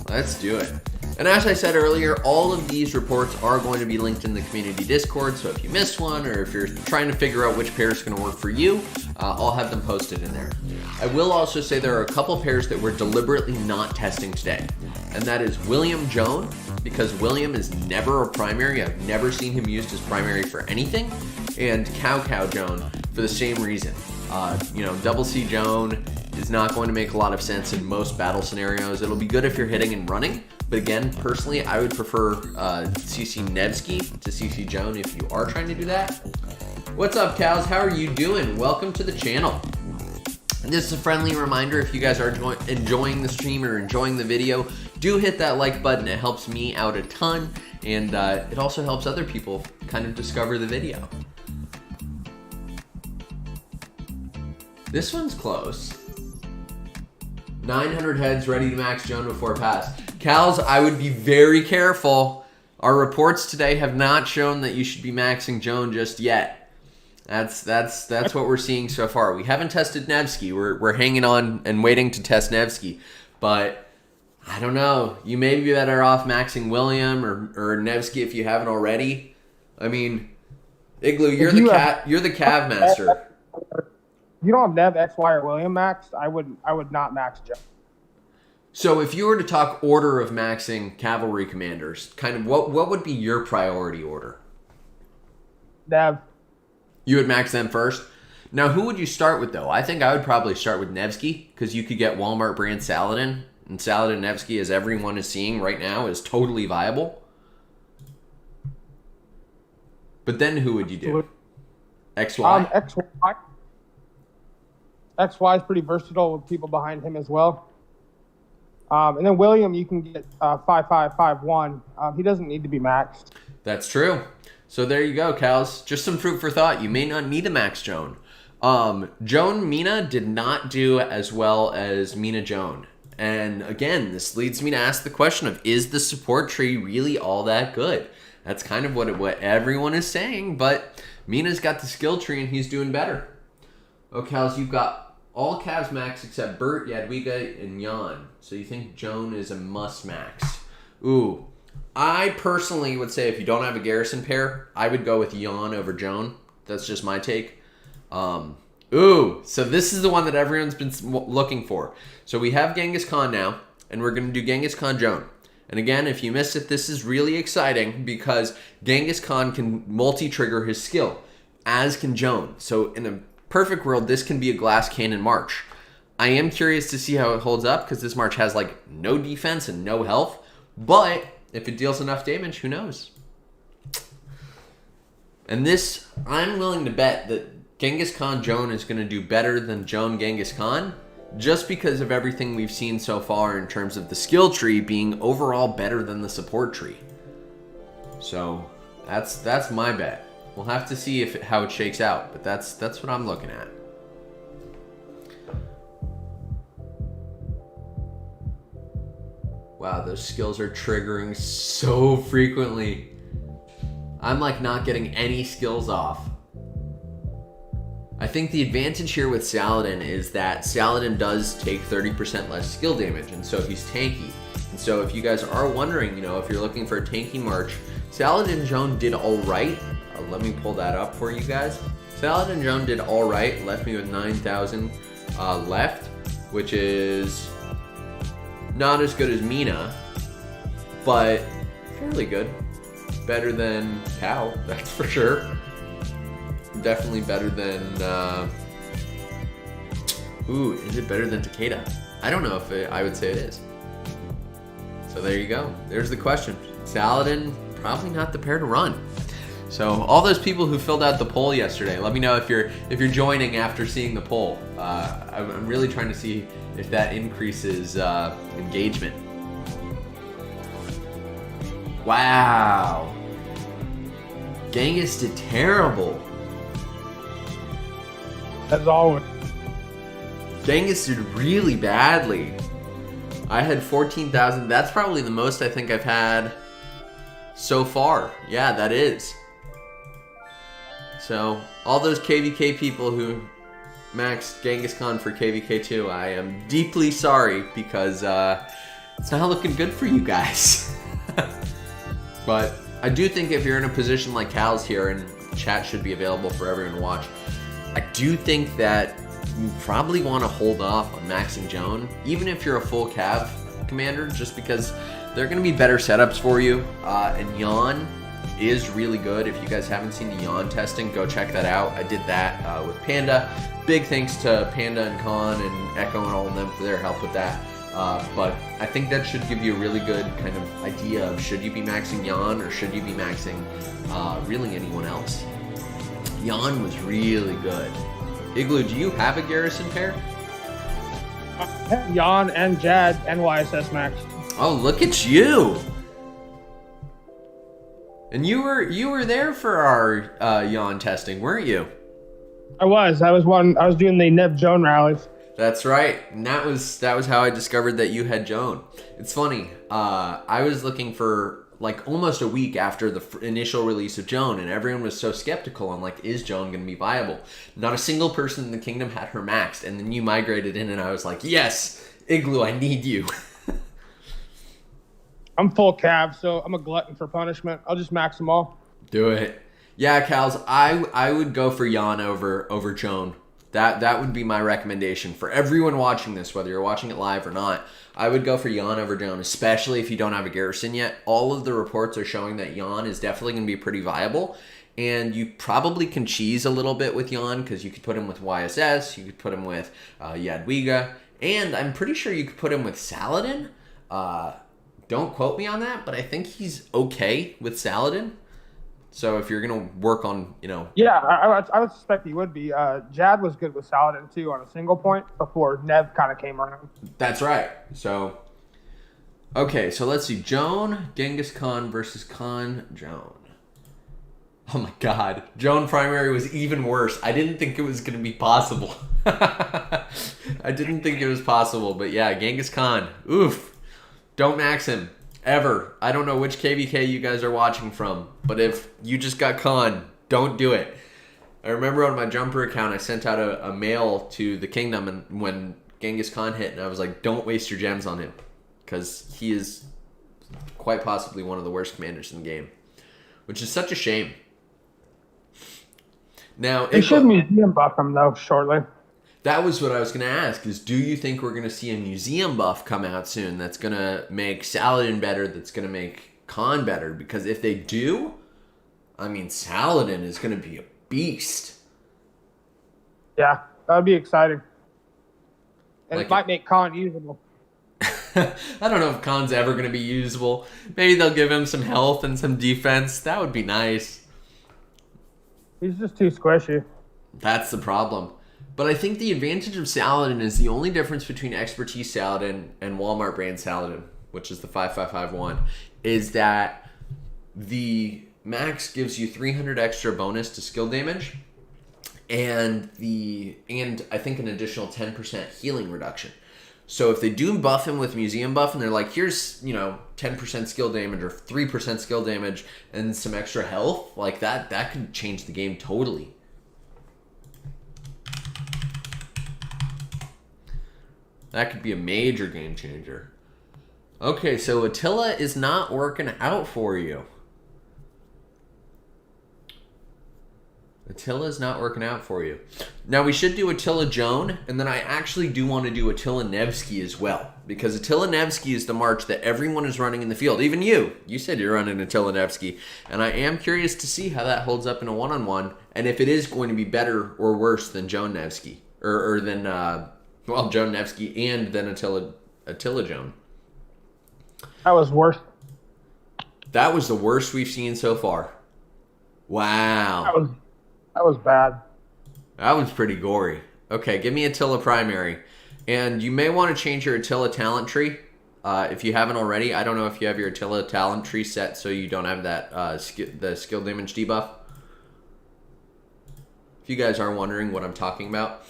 Let's do it. And as I said earlier, all of these reports are going to be linked in the community Discord, so if you missed one or if you're trying to figure out which pair is going to work for you, I'll have them posted in there. I will also say there are a couple pairs that we're deliberately not testing today, and that is William Joan because William is never a primary. I've never seen him used as primary for anything. And Cow Joan for the same reason. Double C Joan is not going to make a lot of sense in most battle scenarios. It'll be good if you're hitting and running. But again, personally, I would prefer CC Nevsky to CC Joan if you are trying to do that. What's up, cows? How are you doing? Welcome to the channel. This is a friendly reminder, if you guys are enjoying the stream or enjoying the video, do hit that like button. It helps me out a ton, and it also helps other people kind of discover the video. This one's close. 900 heads ready to max Joan before pass. Cows, I would be very careful. Our reports today have not shown that you should be maxing Joan just yet. That's what we're seeing so far. We haven't tested Nevsky. We're hanging on and waiting to test Nevsky. But I don't know. You may be better off maxing William or Nevsky if you haven't already. I mean, Igloo, you're the Cav master. You don't have Nev, XY, or William maxed. I would not max Joan. So if you were to talk order of maxing cavalry commanders, kind of what would be your priority order? Nev. You would max them first? Now, who would you start with, though? I think I would probably start with Nevsky, because you could get Walmart brand Saladin, and Saladin Nevsky, as everyone is seeing right now, is totally viable. But then who would you do? XY? XY. XY is pretty versatile with people behind him as well. And then William, you can get 5551. He doesn't need to be maxed. That's true. So there you go, cows. Just some food for thought. You may not need a max Joan. Joan Mina did not do as well as Mina Joan. And again, this leads me to ask the question of, is the support tree really all that good? That's kind of what everyone is saying, but Mina's got the skill tree and he's doing better. Oh, cows, you've got all Cavs max except Bert, Jadwiga, and Jan. So you think Joan is a must max. Ooh. I personally would say if you don't have a garrison pair, I would go with Jan over Joan. That's just my take. So this is the one that everyone's been looking for. So we have Genghis Khan now, and we're going to do Genghis Khan Joan. And again, if you missed it, this is really exciting because Genghis Khan can multi-trigger his skill, as can Joan. So in a perfect world, this can be a glass cannon march. I am curious to see how it holds up because this march has like no defense and no health, but if it deals enough damage, who knows? And this, I'm willing to bet that Genghis Khan Joan is going to do better than Joan Genghis Khan just because of everything we've seen so far in terms of the skill tree being overall better than the support tree. So that's my bet. We'll have to see how it shakes out, but that's what I'm looking at. Wow, those skills are triggering so frequently. I'm like not getting any skills off. I think the advantage here with Saladin is that Saladin does take 30% less skill damage, and so he's tanky. And so if you guys are wondering, if you're looking for a tanky march, Saladin Joan did all right. Let me pull that up for you guys. Saladin Joan did all right, left me with 9,000 left, which is not as good as Mina, but fairly good. Better than Cal, that's for sure. Definitely better than, is it better than Takeda? I don't know if I would say it is. So there you go. There's the question. Saladin, probably not the pair to run. So all those people who filled out the poll yesterday, let me know if you're joining after seeing the poll. I'm really trying to see if that increases engagement. Wow. Genghis did terrible. As always. Genghis did really badly. I had 14,000. That's probably the most I think I've had so far. Yeah, that is. So, all those KVK people who maxed Genghis Khan for KVK2, I am deeply sorry because it's not looking good for you guys. But I do think if you're in a position like Cal's here, and chat should be available for everyone to watch, I do think that you probably want to hold off on maxing Joan, even if you're a full Cav commander, just because they're going to be better setups for you. And Yawn is really good. If you guys haven't seen the Yawn testing, go check that out. I did that with Panda. Big thanks to Panda and Khan and Echo and all of them for their help with that. But I think that should give you a really good kind of idea of should you be maxing Yawn or should you be maxing really anyone else. Yawn was really good. Igloo, do you have a Garrison pair? Jan and Jad and YSS Max. Oh, look at you! And you were there for our Yawn testing, weren't you? I was doing the Nev Joan rallies. That's right. And that was how I discovered that you had Joan. It's funny. I was looking for like almost a week after the initial release of Joan, and everyone was so skeptical. I'm like, is Joan going to be viable? Not a single person in the kingdom had her maxed, and then you migrated in, and I was like, yes, Igloo, I need you. I'm full cav, so I'm a glutton for punishment. I'll just max them all. Do it. Yeah, Cals, I would go for Jan over Joan. That would be my recommendation for everyone watching this, whether you're watching it live or not. I would go for Jan over Joan, especially if you don't have a Garrison yet. All of the reports are showing that Jan is definitely going to be pretty viable, and you probably can cheese a little bit with Jan because you could put him with YSS, you could put him with Jadwiga, and I'm pretty sure you could put him with Saladin. Don't quote me on that, but I think he's okay with Saladin. So if you're going to work on, Yeah, I would suspect he would be. Jad was good with Saladin, too, on a single point before Nev kind of came around. That's right. So, okay, so let's see. Joan, Genghis Khan versus Khan, Joan. Oh my god. Joan primary was even worse. I didn't think it was going to be possible. I didn't think it was possible, but yeah, Genghis Khan. Oof. Don't max him. Ever. I don't know which KVK you guys are watching from, but if you just got Khan, don't do it. I remember on my jumper account, I sent out a mail to the kingdom and when Genghis Khan hit, and I was like, don't waste your gems on him, because he is quite possibly one of the worst commanders in the game, which is such a shame. Now, they should museum buff him, though, shortly. That was what I was going to ask, is do you think we're going to see a museum buff come out soon that's going to make Saladin better, that's going to make Khan better? Because if they do, I mean, Saladin is going to be a beast. Yeah, that would be exciting. And Like it might make Khan usable. I don't know if Khan's ever going to be usable. Maybe they'll give him some health and some defense. That would be nice. He's just too squishy. That's the problem. But I think the advantage of Saladin is the only difference between Expertise Saladin and Walmart brand Saladin, which is the 5551, is that the max gives you 300 extra bonus to skill damage and I think an additional 10% healing reduction. So if they do buff him with museum buff and they're like, here's, 10% skill damage or 3% skill damage and some extra health, like that could change the game totally. That could be a major game changer. Okay, so Attila is not working out for you. Attila's not working out for you. Now, we should do Attila Joan, and then I actually do want to do Attila Nevsky as well, because Attila Nevsky is the march that everyone is running in the field. Even you. You said you're running Attila Nevsky, and I am curious to see how that holds up in a one-on-one, and if it is going to be better or worse than Joan Nevsky, or than... Joan Nevsky and then Attila Joan. That was worse. That was the worst we've seen so far. Wow. That was bad. That was pretty gory. Okay, give me Attila primary. And you may want to change your Attila talent tree if you haven't already. I don't know if you have your Attila talent tree set so you don't have that the skill damage debuff. If you guys are wondering what I'm talking about,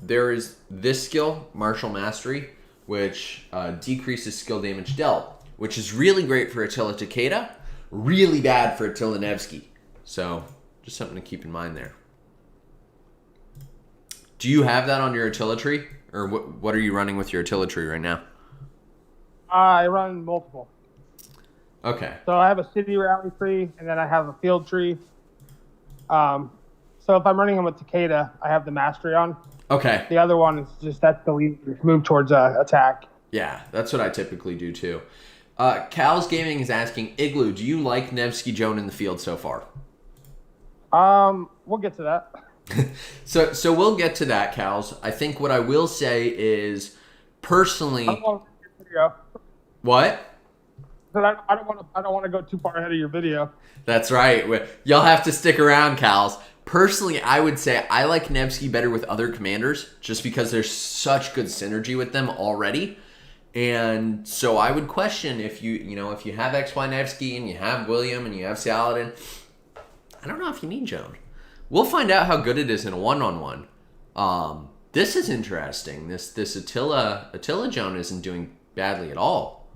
there is this skill, Martial Mastery, which decreases skill damage dealt, which is really great for Attila Takeda, really bad for Attila Nevsky. So, just something to keep in mind there. Do you have that on your Attila tree? Or what are you running with your Attila tree right now? I run multiple. Okay. So I have a city rally tree, and then I have a field tree. So if I'm running them with Takeda, I have the mastery on. Okay. The other one is just that's the lead move towards attack. Yeah, that's what I typically do too. Cal's Gaming is asking, Igloo, do you like Nevsky Joan in the field so far? We'll get to that. So we'll get to that, Cal's. I think what I will say is, personally, I don't want to see your video. What? But I don't want to go too far ahead of your video. That's right. You'll have to stick around, Cal's. Personally, I would say I like Nevsky better with other commanders, just because there's such good synergy with them already. And so I would question if you have XY Nevsky and you have William and you have Saladin, I don't know if you need Joan. We'll find out how good it is in a one-on-one. This is interesting. This Attila Joan isn't doing badly at all.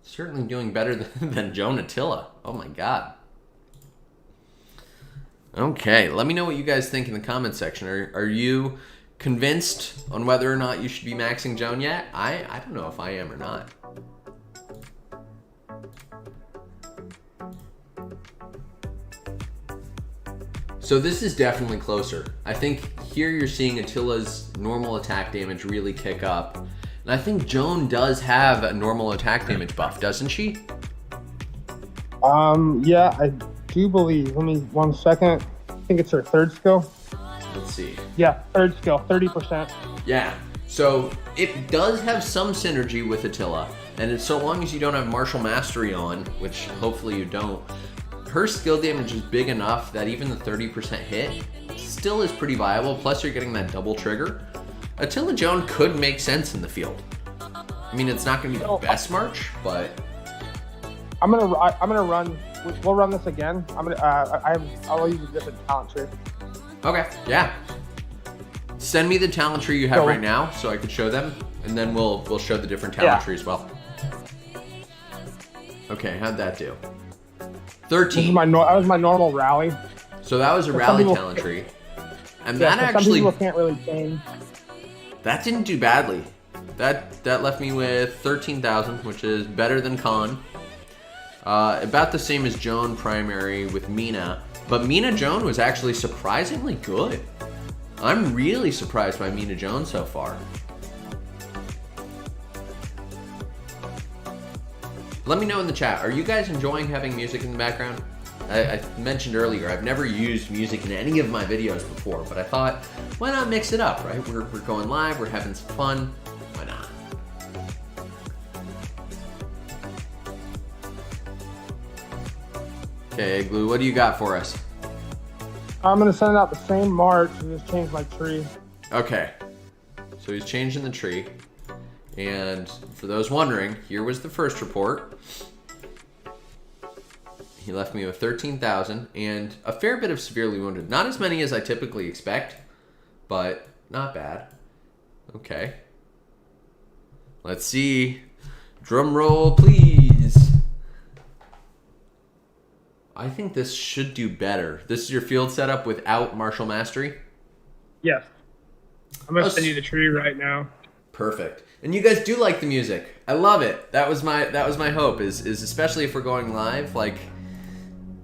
Certainly doing better than Joan Attila. Oh my god. Okay, let me know what you guys think in the comment section. Are you convinced on whether or not you should be maxing Joan yet? I don't know if I am or not. So this is definitely closer. I think here you're seeing Attila's normal attack damage really kick up. And I think Joan does have a normal attack damage buff, doesn't she? Yeah, I do believe. Let me 1 second. I think it's her third skill. Let's see. Yeah, third skill, 30%. Yeah. So it does have some synergy with Attila, and it's so long as you don't have Martial Mastery on, which hopefully you don't, her skill damage is big enough that even the 30% hit still is pretty viable. Plus you're getting that double trigger. Attila Joan could make sense in the field. I mean, it's not going to be the best march, but I'm gonna run. We'll run this again. I'll use a different talent tree. Okay, yeah. Send me the talent tree you have right now so I could show them, and then we'll show the different talent tree as well. Okay, how'd that do? 13. That was my normal rally. So that was a rally talent tree. And that actually, some people can't really change. That didn't do badly. That left me with 13,000, which is better than Khan. About the same as Joan primary with Mina. But Mina Joan was actually surprisingly good. I'm really surprised by Mina Joan so far. Let me know in the chat, are you guys enjoying having music in the background? I mentioned earlier, I've never used music in any of my videos before, but I thought, why not mix it up, right? We're going live, we're having some fun, why not? Okay, Igloo, what do you got for us? I'm gonna send out the same march and just change my tree. Okay, so he's changing the tree. And for those wondering, here was the first report. He left me with 13,000 and a fair bit of severely wounded. Not as many as I typically expect, but not bad. Okay. Let's see. Drum roll, please. I think this should do better. This is your field setup without Martial Mastery? Yes. I'm going to send you the tree right now. Perfect. And you guys do like the music. I love it. That was my hope is especially if we're going live, like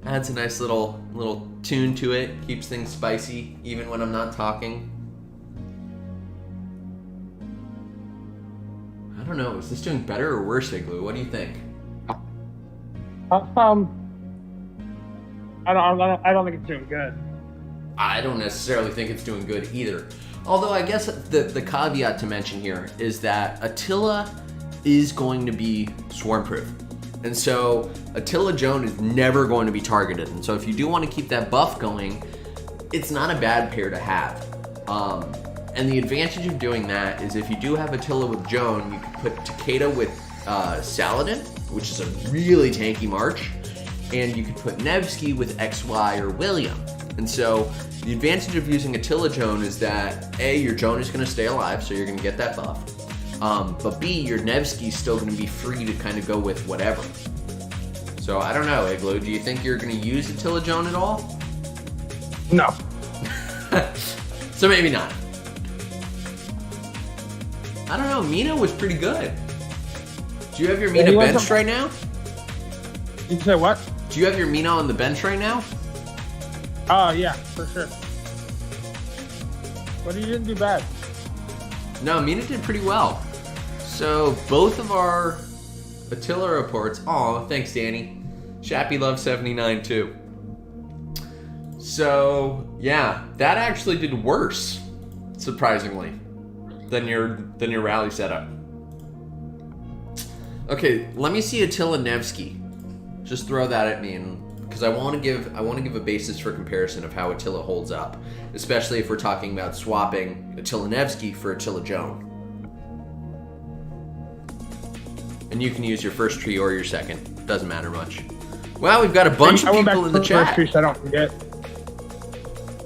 adds a nice little tune to it, keeps things spicy even when I'm not talking. I don't know, is this doing better or worse, Igloo? What do you think? I don't think it's doing good. I don't necessarily think it's doing good either. Although I guess the caveat to mention here is that Attila is going to be swarm-proof. And so Attila Joan is never going to be targeted. And so if you do want to keep that buff going, it's not a bad pair to have. And the advantage of doing that is if you do have Attila with Joan, you can put Takeda with Saladin, which is a really tanky march. And you could put Nevsky with XY or William. And so the advantage of using Attila Joan is that A, your Joan is going to stay alive, so you're going to get that buff. But B, your Nevsky is still going to be free to kind of go with whatever. So I don't know, Igloo, do you think you're going to use Attila Joan at all? No. So maybe not. I don't know, Mina was pretty good. Do you have your Mina benched right now? You say what? Do you have your Mina on the bench right now? Oh, yeah, for sure. But he didn't do bad. No, Mina did pretty well. So both of our Attila reports. Aw, thanks, Danny. Shappy Love 79 too. So yeah, that actually did worse, surprisingly, than your rally setup. Okay, let me see Attila Nevsky. Just throw that at me, because I want to give a basis for comparison of how Attila holds up, especially if we're talking about swapping Attila Nevsky for Attila Joan. And you can use your first tree or your second. Doesn't matter much. Wow, we've got a bunch of people in the chat. First tree, so I don't forget.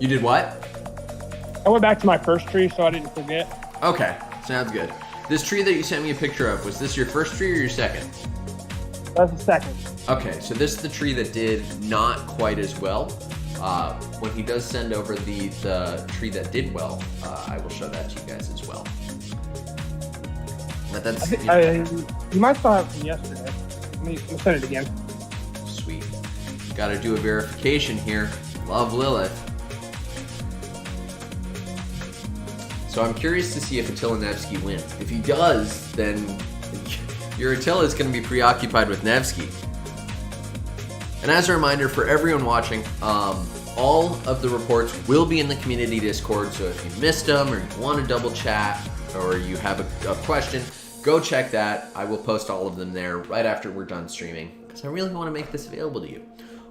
You did what? I went back to my first tree so I didn't forget. Okay, sounds good. This tree that you sent me a picture of, was this your first tree or your second? That's the second. Okay, so this is the tree that did not quite as well. When he does send over the tree that did well, I will show that to you guys as well. But that's you might still have from yesterday. Let me send it again. Sweet. Got to do a verification here. Love Lilith. So I'm curious to see if Attila Nevsky wins. If he does, then your Attila is going to be preoccupied with Nevsky. And as a reminder for everyone watching, all of the reports will be in the community Discord. So if you missed them, or you want to double chat, or you have a question, go check that. I will post all of them there right after we're done streaming, because I really want to make this available to you.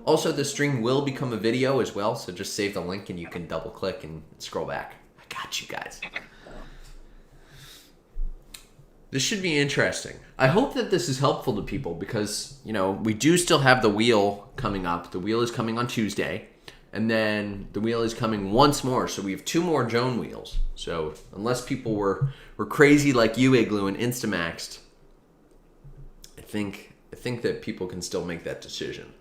Also, the stream will become a video as well, so just save the link and you can double click and scroll back. I got you guys. This should be interesting. I hope that this is helpful to people because, you know, we do still have the wheel coming up. The wheel is coming on Tuesday, and then the wheel is coming once more. So we have 2 more Joan wheels. So unless people were crazy like you, Igloo, and Instamaxed, I think that people can still make that decision.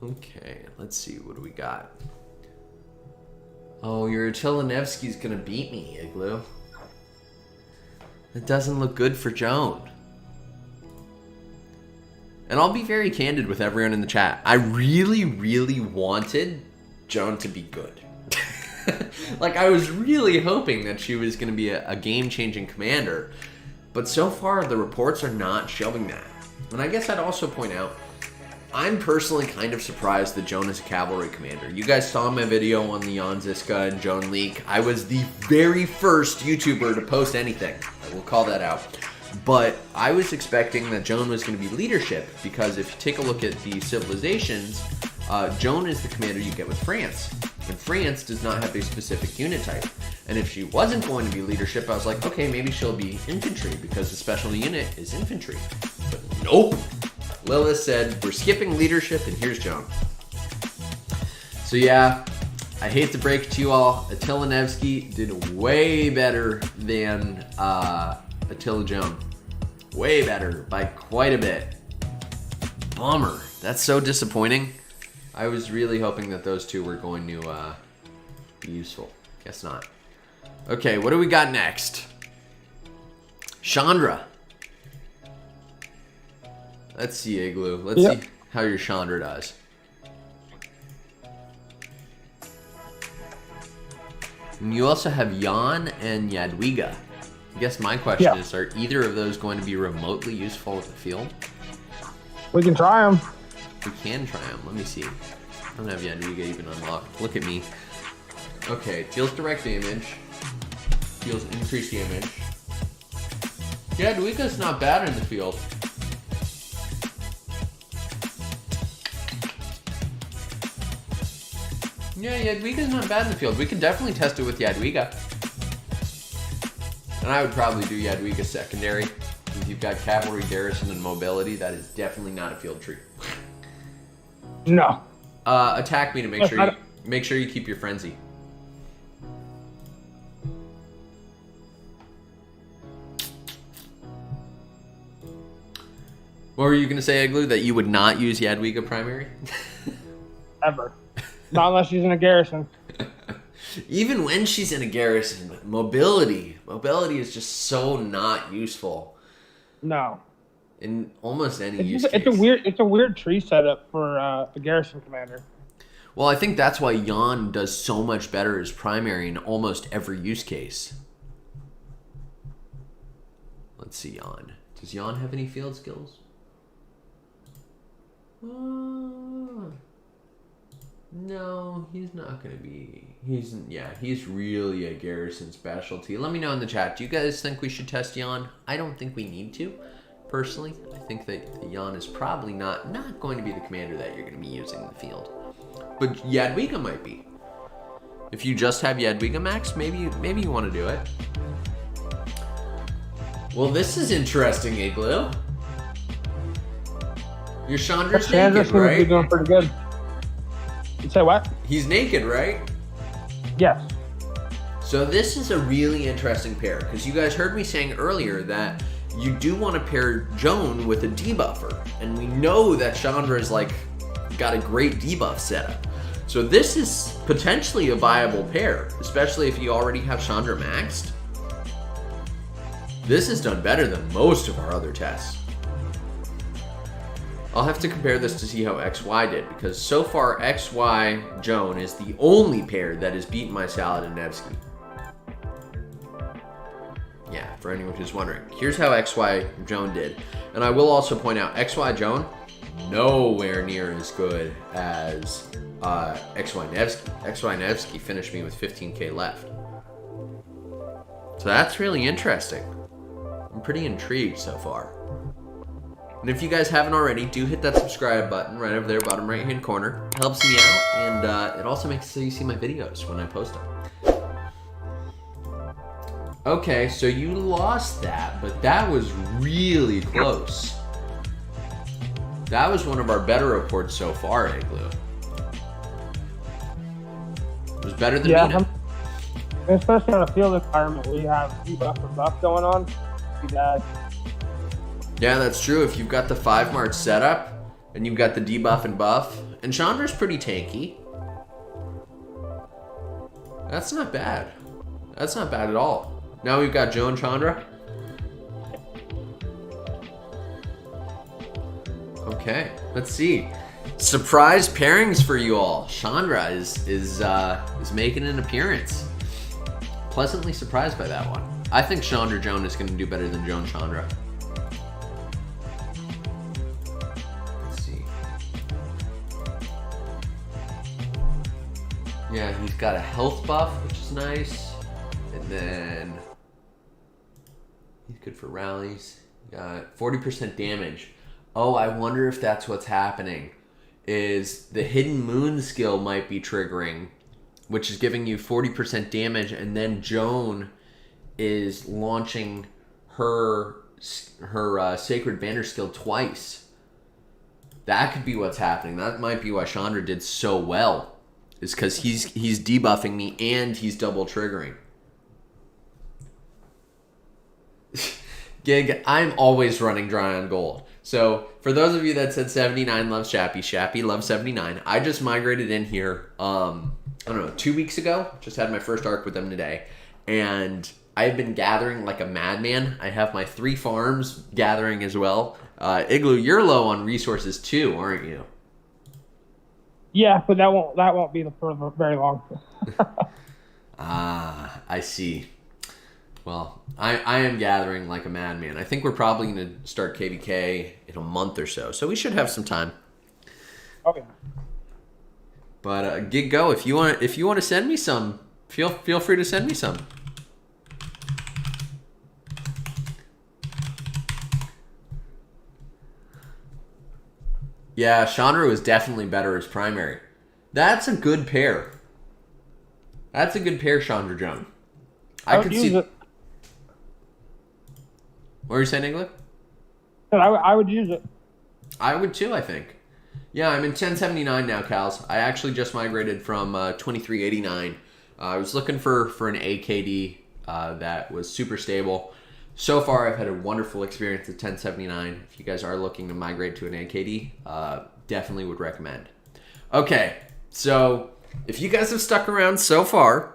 Okay, let's see, what do we got? Oh, your Attila Nevsky's gonna beat me, Igloo. It doesn't look good for Joan. And I'll be very candid with everyone in the chat. I really, really wanted Joan to be good. Like, I was really hoping that she was gonna be a game-changing commander. But so far, the reports are not showing that. And I guess I'd also point out, I'm personally kind of surprised that Joan is a cavalry commander. You guys saw my video on the Jan Ziska and Joan leak. I was the very first YouTuber to post anything. I will call that out. But I was expecting that Joan was going to be leadership, because if you take a look at the civilizations, Joan is the commander you get with France. And France does not have a specific unit type. And if she wasn't going to be leadership, I was like, okay, maybe she'll be infantry, because the special unit is infantry. But nope. Lilith said, we're skipping leadership, and here's Joan. So yeah, I hate to break it to you all, Attila Nevsky did way better than Attila Joan. Way better, by quite a bit. Bummer. That's so disappointing. I was really hoping that those two were going to be useful. Guess not. Okay, what do we got next? Chandra. Let's see, Igloo. Let's see how your Chandra does. And you also have Jan and Jadwiga. I guess my question is, are either of those going to be remotely useful in the field? We can try them. We can try them. Let me see. I don't have Jadwiga even unlocked. Look at me. Okay, deals direct damage. Deals increased damage. Jadwiga's not bad in the field. Yeah, Jadwiga's not bad in the field. We can definitely test it with Jadwiga. And I would probably do Jadwiga secondary. If you've got cavalry, garrison, and mobility, that is definitely not a field tree. No. Attack me to make sure you keep your frenzy. What were you gonna say, Igloo? That you would not use Jadwiga primary? Ever. Not unless she's in a garrison. Even when she's in a garrison, mobility is just so not useful. No. In almost any use case. It's a weird tree setup for a garrison commander. Well, I think that's why Joan does so much better as primary in almost every use case. Let's see, Joan. Does Joan have any field skills? No, he's not going to be. He's really a Garrison specialty. Let me know in the chat. Do you guys think we should test Joan? I don't think we need to, personally. I think that Joan is probably not going to be the commander that you're going to be using in the field. But Jadwiga might be. If you just have Jadwiga max, maybe you want to do it. Well, this is interesting, Igloo. Your Chandra's naked, right? He's doing pretty good. You say what? He's naked, right? Yes. So this is a really interesting pair, because you guys heard me saying earlier that you do want to pair Joan with a debuffer, and we know that Chandra's got a great debuff setup. So this is potentially a viable pair, especially if you already have Chandra maxed. This has done better than most of our other tests. I'll have to compare this to see how XY did, because so far XY Joan is the only pair that has beaten my Saladin Nevsky. Yeah, for anyone who's wondering. Here's how XY Joan did. And I will also point out, XY Joan, nowhere near as good as XY Nevsky. XY Nevsky finished me with 15k left. So that's really interesting. I'm pretty intrigued so far. And if you guys haven't already, do hit that subscribe button right over there, bottom right hand corner. It helps me out, and it also makes it so you see my videos when I post them. Okay, so you lost that, but that was really close. That was one of our better reports so far, Igloo. It was better than Mina. Especially on a field environment where you have debuff and buff going on. Yeah, that's true. If you've got the 5 March setup and you've got the debuff and buff, and Chandra's pretty tanky. That's not bad. That's not bad at all. Now we've got Joan Chandra. Okay, let's see. Surprise pairings for you all. Chandra is making an appearance. Pleasantly surprised by that one. I think Chandra Joan is going to do better than Joan Chandra. Let's see. Yeah, he's got a health buff, which is nice. And then he's good for rallies. Got 40% damage. Oh, I wonder if that's what's happening. Is the Hidden Moon skill might be triggering, which is giving you 40% damage, and then Joan is launching her Sacred Banner skill twice. That could be what's happening. That might be why Chandra did so well, is because he's debuffing me and he's double triggering. Gig, I'm always running dry on gold. So for those of you that said 79 loves Shappy, Shappy loves 79. I just migrated in here, I don't know, 2 weeks ago. Just had my first arc with them today. And I've been gathering like a madman. I have my 3 farms gathering as well. Igloo, you're low on resources too, aren't you? Yeah, but that won't be for very long. I see. Well, I am gathering like a madman. I think we're probably going to start KVK in a month or so. So we should have some time. Okay. But Gig Go, if you want to send me some, feel free to send me some. Yeah, Chandra was definitely better as primary. That's a good pair. That's a good pair, Chandra Joan. I could see it. What were you saying, England? I would use it. I would too, I think. Yeah, I'm in 1079 now, Cals. I actually just migrated from 2389. I was looking for an AKD that was super stable. So far, I've had a wonderful experience at 1079. If you guys are looking to migrate to an AKD, definitely would recommend. Okay, so if you guys have stuck around so far,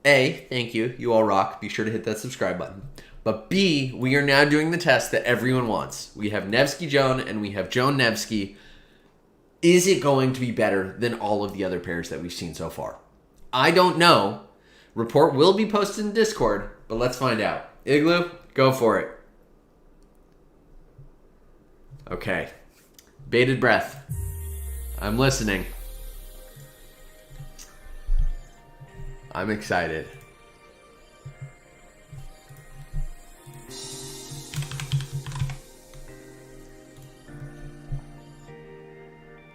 A, thank you. You all rock. Be sure to hit that subscribe button. But B, we are now doing the test that everyone wants. We have Nevsky Joan and we have Joan Nevsky. Is it going to be better than all of the other pairs that we've seen so far? I don't know. Report will be posted in Discord, but let's find out. Igloo, go for it. Okay. Bated breath. I'm listening. I'm excited.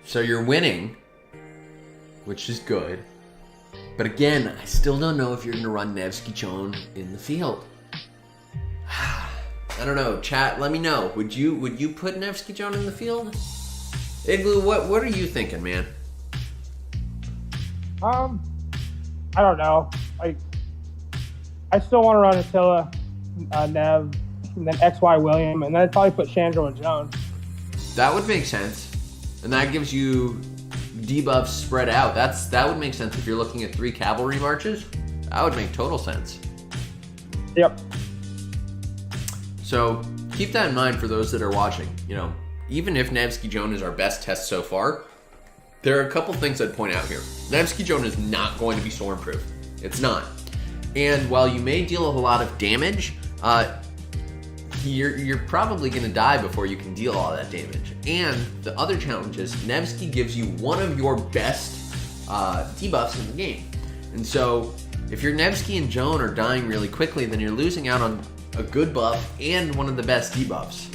So you're winning, which is good. But again, I still don't know if you're going to run Nevsky Joan in the field. I don't know. Chat, let me know. Would you put Nevsky Joan in the field? Igloo, what are you thinking, man? I don't know. I still want to run Attila, Nev, and then XY William, and then I'd probably put Chandra and Joan. That would make sense. And that gives you debuffs spread out. That would make sense if you're looking at 3 cavalry marches. That would make total sense. Yep. So keep that in mind for those that are watching. You know, even if Nevsky Joan is our best test so far, there are a couple things I'd point out here. Nevsky Joan is not going to be stormproof. It's not. And while you may deal a lot of damage, you're probably going to die before you can deal all that damage. And the other challenge is Nevsky gives you one of your best debuffs in the game. And so if your Nevsky and Joan are dying really quickly, then you're losing out on a good buff and one of the best debuffs.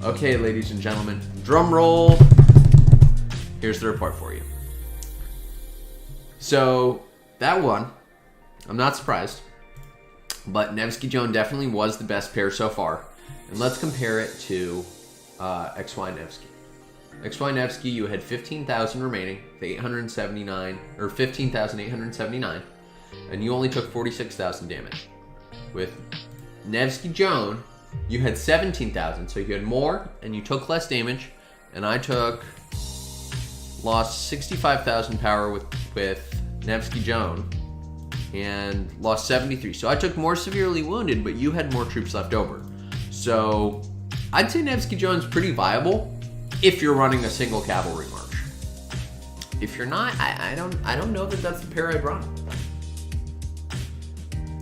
Okay, ladies and gentlemen, drum roll. Here's the report for you. So that one, I'm not surprised, but Nevsky Joan definitely was the best pair so far. And let's compare it to XY Nevsky. XY Nevsky, you had 15,000 remaining, the 879, or 15,879, and you only took 46,000 damage. With Nevsky Joan, you had 17,000, so you had more, and you took less damage, and I lost 65,000 power with Nevsky Joan, and lost 73. So I took more severely wounded, but you had more troops left over. So I'd say Nevsky Joan's pretty viable if you're running a single cavalry march. If you're not, I don't know that that's the pair I'd run.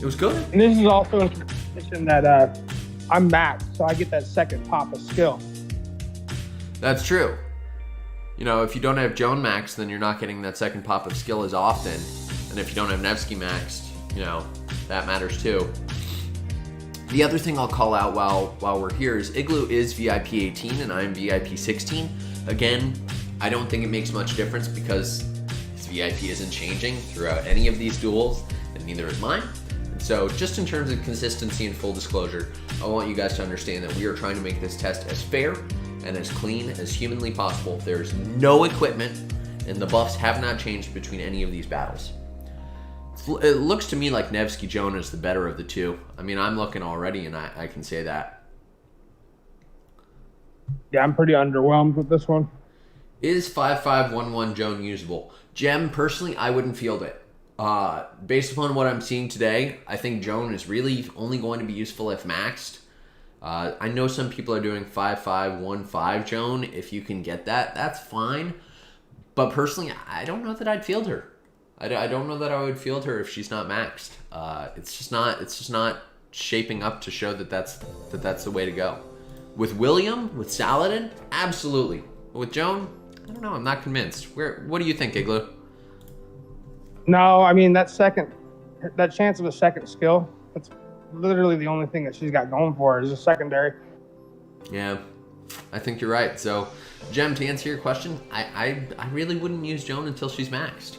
It was good. And this is also in condition that I'm maxed, so I get that second pop of skill. That's true. You know, if you don't have Joan maxed, then you're not getting that second pop of skill as often. And if you don't have Nevsky maxed, you know, that matters too. The other thing I'll call out while we're here is Igloo is VIP 18 and I'm VIP 16. Again, I don't think it makes much difference because his VIP isn't changing throughout any of these duels, and neither is mine. And so just in terms of consistency and full disclosure, I want you guys to understand that we are trying to make this test as fair and as clean as humanly possible. There's no equipment, and the buffs have not changed between any of these battles. It looks to me like Nevsky Joan is the better of the two. I mean, I'm looking already, and I can say that. Yeah, I'm pretty underwhelmed with this one. Is 5511 Joan usable? Gem, personally, I wouldn't field it. Based upon what I'm seeing today, I think Joan is really only going to be useful if maxed. I know some people are doing 5515 Joan. If you can get that, that's fine. But personally, I don't know that I'd field her. I don't know that I would field her if she's not maxed. It's just not shaping up to show that that's the way to go. With William, with Saladin, absolutely. But with Joan, I don't know. I'm not convinced. What do you think, Igloo? No, I mean that chance of a second skill. That's literally the only thing that she's got going for her is a secondary. Yeah, I think you're right. So, Gem, to answer your question, I really wouldn't use Joan until she's maxed.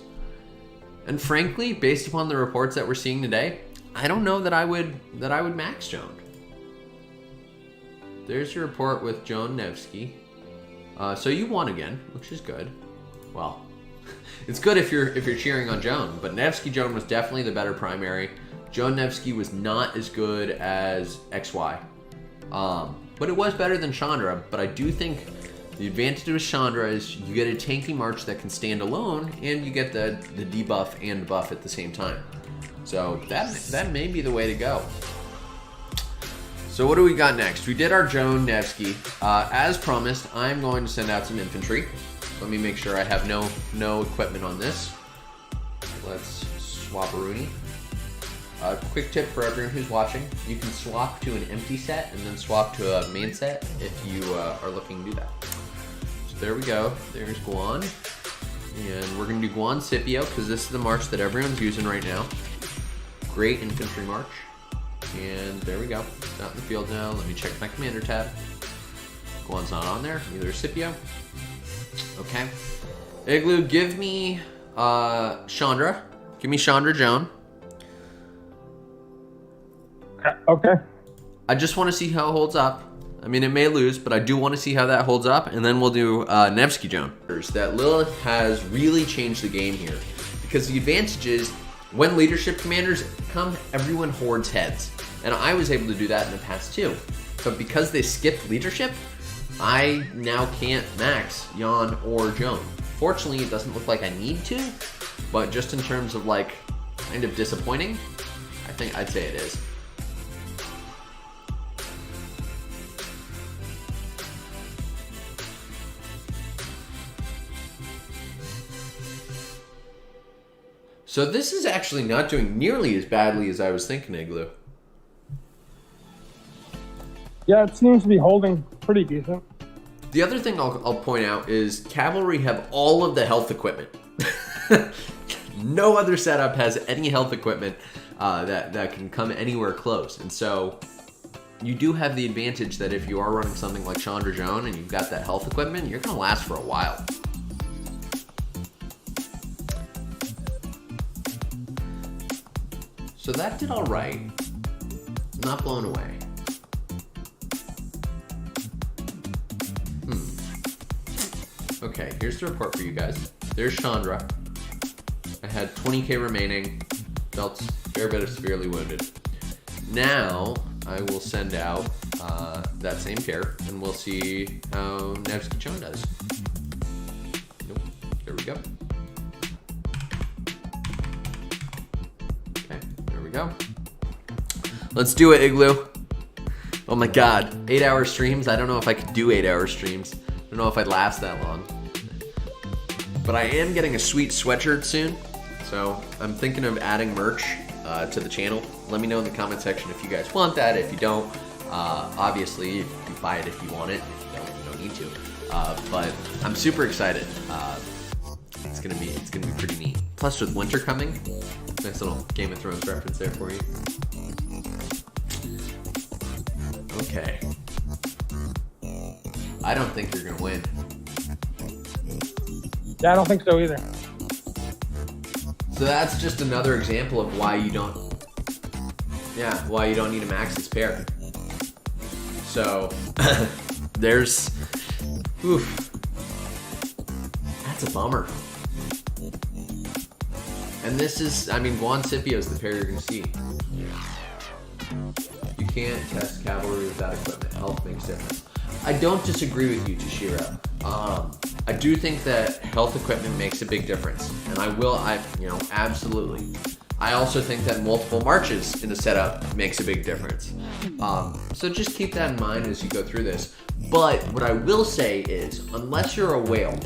And frankly, based upon the reports that we're seeing today, I don't know that I would max Joan. There's your report with Joan Nevsky. So you won again, which is good. Well, it's good if you're cheering on Joan, but Nevsky Joan was definitely the better primary. Joan Nevsky was not as good as XY. But it was better than Chandra, but I do think the advantage with Chandra is you get a tanky march that can stand alone, and you get the debuff and buff at the same time. So that may be the way to go. So what do we got next? We did our Joan Nevsky. As promised, I'm going to send out some infantry. Let me make sure I have no equipment on this. Let's swap a Rooney. Quick tip for everyone who's watching: you can swap to an empty set and then swap to a main set if you are looking to do that. So there we go. There's Guan. And we're going to do Guan Scipio because this is the march that everyone's using right now. Great infantry march. And there we go. It's out in the field now. Let me check my commander tab. Guan's not on there. Neither is Scipio. Okay. Igloo, give me Chandra. Give me Chandra Joan. Okay. I just want to see how it holds up. I mean, it may lose, but I do want to see how that holds up, and then we'll do Nevsky Joan. That Lilith has really changed the game here, because the advantage is when leadership commanders come, everyone hoards heads, and I was able to do that in the past too. But because they skipped leadership, I now can't max Jan or Joan. Fortunately, it doesn't look like I need to, but just in terms of like kind of disappointing, I think I'd say it is. So this is actually not doing nearly as badly as I was thinking, Igloo. Yeah, it seems to be holding pretty decent. The other thing I'll point out is cavalry have all of the health equipment. No other setup has any health equipment that can come anywhere close. And so you do have the advantage that if you are running something like Chandra Joan and you've got that health equipment, you're going to last for a while. So that did all right. Not blown away. Okay, here's the report for you guys. There's Chandra. I had 20k remaining. Felt a fair bit of severely wounded. Now, I will send out that same pair, and we'll see how Nevsky Joan does. Nope. There we go. Okay, there we go. Let's do it, Igloo. Oh my god, 8-hour streams? I don't know if I could do 8-hour streams. I don't know if I'd last that long. But I am getting a sweet sweatshirt soon, so I'm thinking of adding merch to the channel. Let me know in the comment section if you guys want that. If you don't, obviously you buy it if you want it. You don't need to. But I'm super excited. It's gonna be pretty neat. Plus with winter coming, nice little Game of Thrones reference there for you. Okay. I don't think you're gonna win. Yeah, I don't think so either. So that's just another example of why you don't need to max this pair. So there's, oof, that's a bummer. And this is, I mean, Guan Scipio is the pair you're gonna see. You can't test cavalry without equipment. Health makes difference. I don't disagree with you, Toshiro. I do think that health equipment makes a big difference, and absolutely. I also think that multiple marches in the setup makes a big difference. So just keep that in mind as you go through this. But what I will say is, unless you're a whale,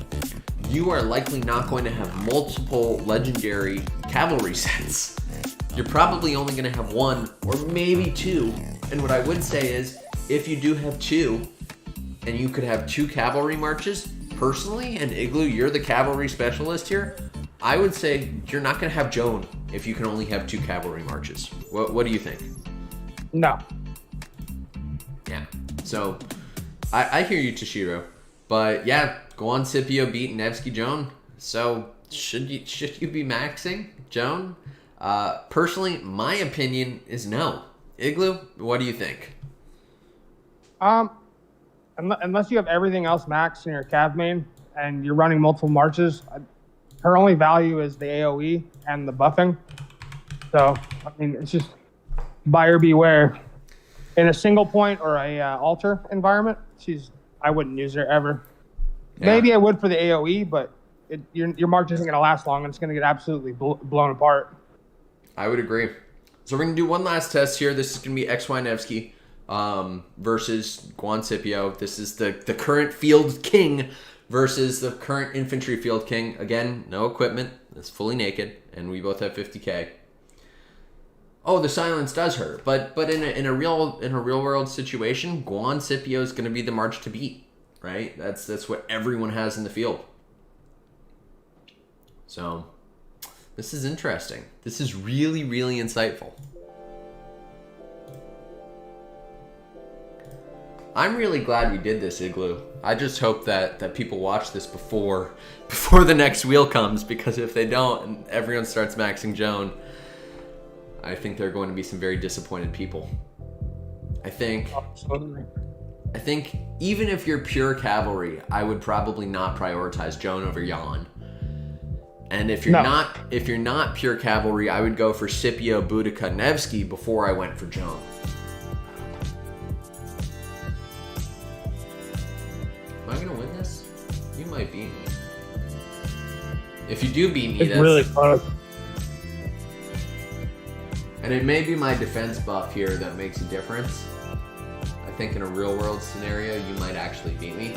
you are likely not going to have multiple legendary cavalry sets. You're probably only going to have one or maybe two. And what I would say is, if you do have two, and you could have 2 cavalry marches, personally, and Igloo, you're the cavalry specialist here, I would say you're not going to have Joan if you can only have 2 cavalry marches. What do you think? No. Yeah. So, I hear you, Toshiro. But yeah, Guan Scipio beat Nevsky Joan. So, should you be maxing Joan? Personally, my opinion is no. Igloo, what do you think? Unless you have everything else maxed in your cav main and you're running multiple marches, her only value is the AoE and the buffing. So, I mean, it's just buyer beware. In a single point or a altar environment, I wouldn't use her ever. Yeah. Maybe I would for the AoE, but your march isn't going to last long, and it's going to get absolutely blown apart. I would agree. So we're going to do one last test here. This is going to be XY Nevsky versus Guan Scipio. This is the current field king versus the current infantry field king. Again, no equipment, it's fully naked, and we both have 50k. Oh, the silence does hurt, but in a real world situation, Guan Scipio is going to be the march to beat, right? That's what everyone has in the field. So this is interesting. This is really, really insightful. I'm really glad we did this, Igloo. I just hope that people watch this before the next wheel comes, because if they don't and everyone starts maxing Joan, I think there are going to be some very disappointed people. I think even if you're pure cavalry, I would probably not prioritize Joan over Jan. And if you're not pure cavalry, I would go for Scipio, Boudica, Nevsky before I went for Joan. Am I gonna win this? You might beat me. If you do beat me, it's really close. And it may be my defense buff here that makes a difference. I think in a real world scenario, you might actually beat me.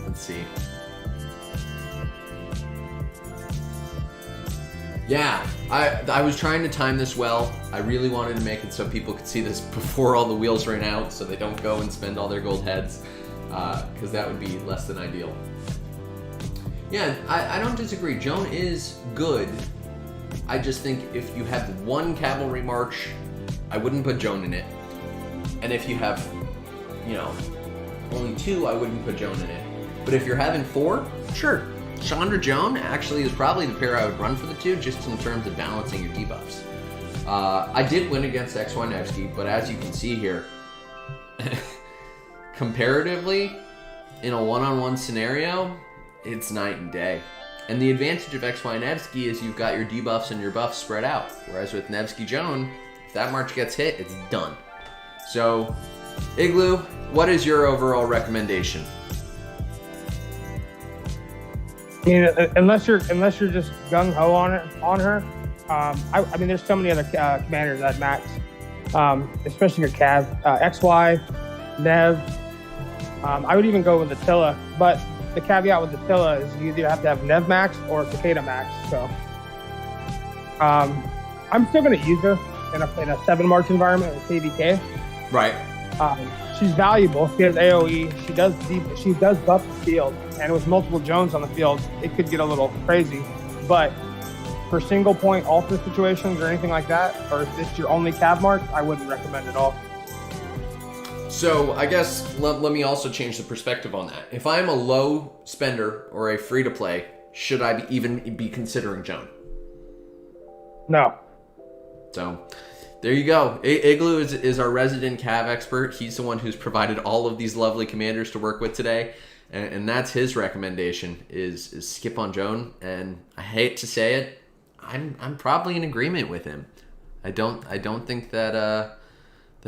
Let's see. Yeah, I was trying to time this well. I really wanted to make it so people could see this before all the wheels ran out, so they don't go and spend all their gold heads, because that would be less than ideal. Yeah, I don't disagree. Joan is good. I just think if you have one cavalry march, I wouldn't put Joan in it. And if you have, only two, I wouldn't put Joan in it. But if you're having four, sure. Chandra Joan actually is probably the pair I would run for the two, just in terms of balancing your debuffs. I did win against XY Nevsky, but as you can see here, comparatively, in a one-on-one scenario, it's night and day. And the advantage of XY Nevsky is you've got your debuffs and your buffs spread out. Whereas with Nevsky Joan, if that march gets hit, it's done. So, Igloo, what is your overall recommendation? Unless you're just gung ho on her. I mean, there's so many other commanders at max, especially your Cav, XY, Nev. I would even go with Attila, but the caveat with Attila is you either have to have Nev max or Takeda max. So I'm still going to use her in a 7 march environment with KVK. Right. She's valuable. She has AoE. She does buff the field, and with multiple Joans on the field, it could get a little crazy. But for single point alpha situations or anything like that, or if it's your only Cav march, I wouldn't recommend it all. So I guess let me also change the perspective on that. If I'm a low spender or a free to play, should I even be considering Joan? No. So there you go. Igloo is our resident Cav expert. He's the one who's provided all of these lovely commanders to work with today. And that's his recommendation is skip on Joan. And I hate to say it, I'm probably in agreement with him. I don't think that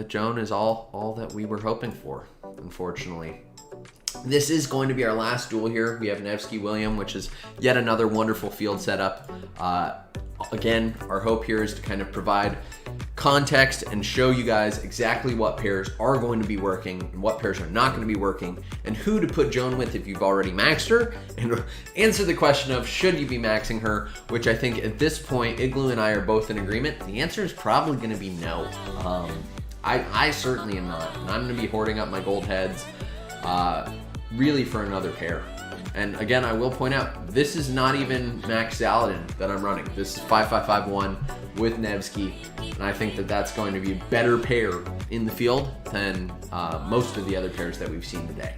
Joan is all that we were hoping for, unfortunately. This is going to be our last duel here. We have Nevsky William, which is yet another wonderful field setup. Again, our hope here is to kind of provide context and show you guys exactly what pairs are going to be working and what pairs are not going to be working, and who to put Joan with if you've already maxed her, and answer the question of should you be maxing her, which I think at this point, Igloo and I are both in agreement. The answer is probably going to be no. I certainly am not, and I'm going to be hoarding up my gold heads really for another pair. And again, I will point out, this is not even Max Saladin that I'm running. This is 5551 with Nevsky, and I think that that's going to be a better pair in the field than most of the other pairs that we've seen today.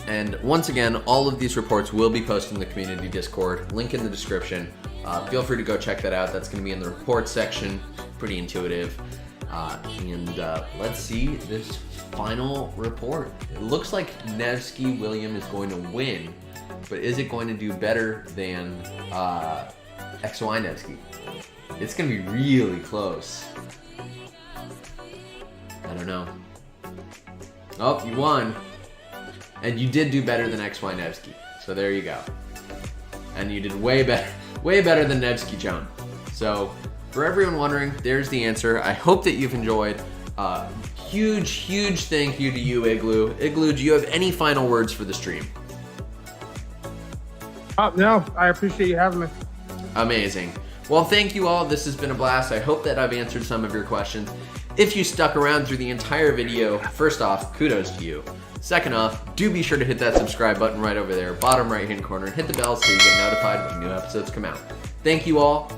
And once again, all of these reports will be posted in the community Discord, link in the description. Feel free to go check that out. That's going to be in the reports section. Pretty intuitive. Let's see this final report. It looks like Nevsky William is going to win, but is it going to do better than XY Nevsky? It's going to be really close. I don't know. Oh, you won. And you did do better than XY Nevsky. So there you go. And you did way better than Nevsky Joan. So for everyone wondering, there's the answer. I hope that you've enjoyed. huge thank you to you, Igloo. Igloo, do you have any final words for the stream? No, I appreciate you having me. Amazing. Well, thank you all. This has been a blast. I hope that I've answered some of your questions. If you stuck around through the entire video, first off, kudos to you. Second off, do be sure to hit that subscribe button right over there, bottom right hand corner, and hit the bell so you get notified when new episodes come out. Thank you all.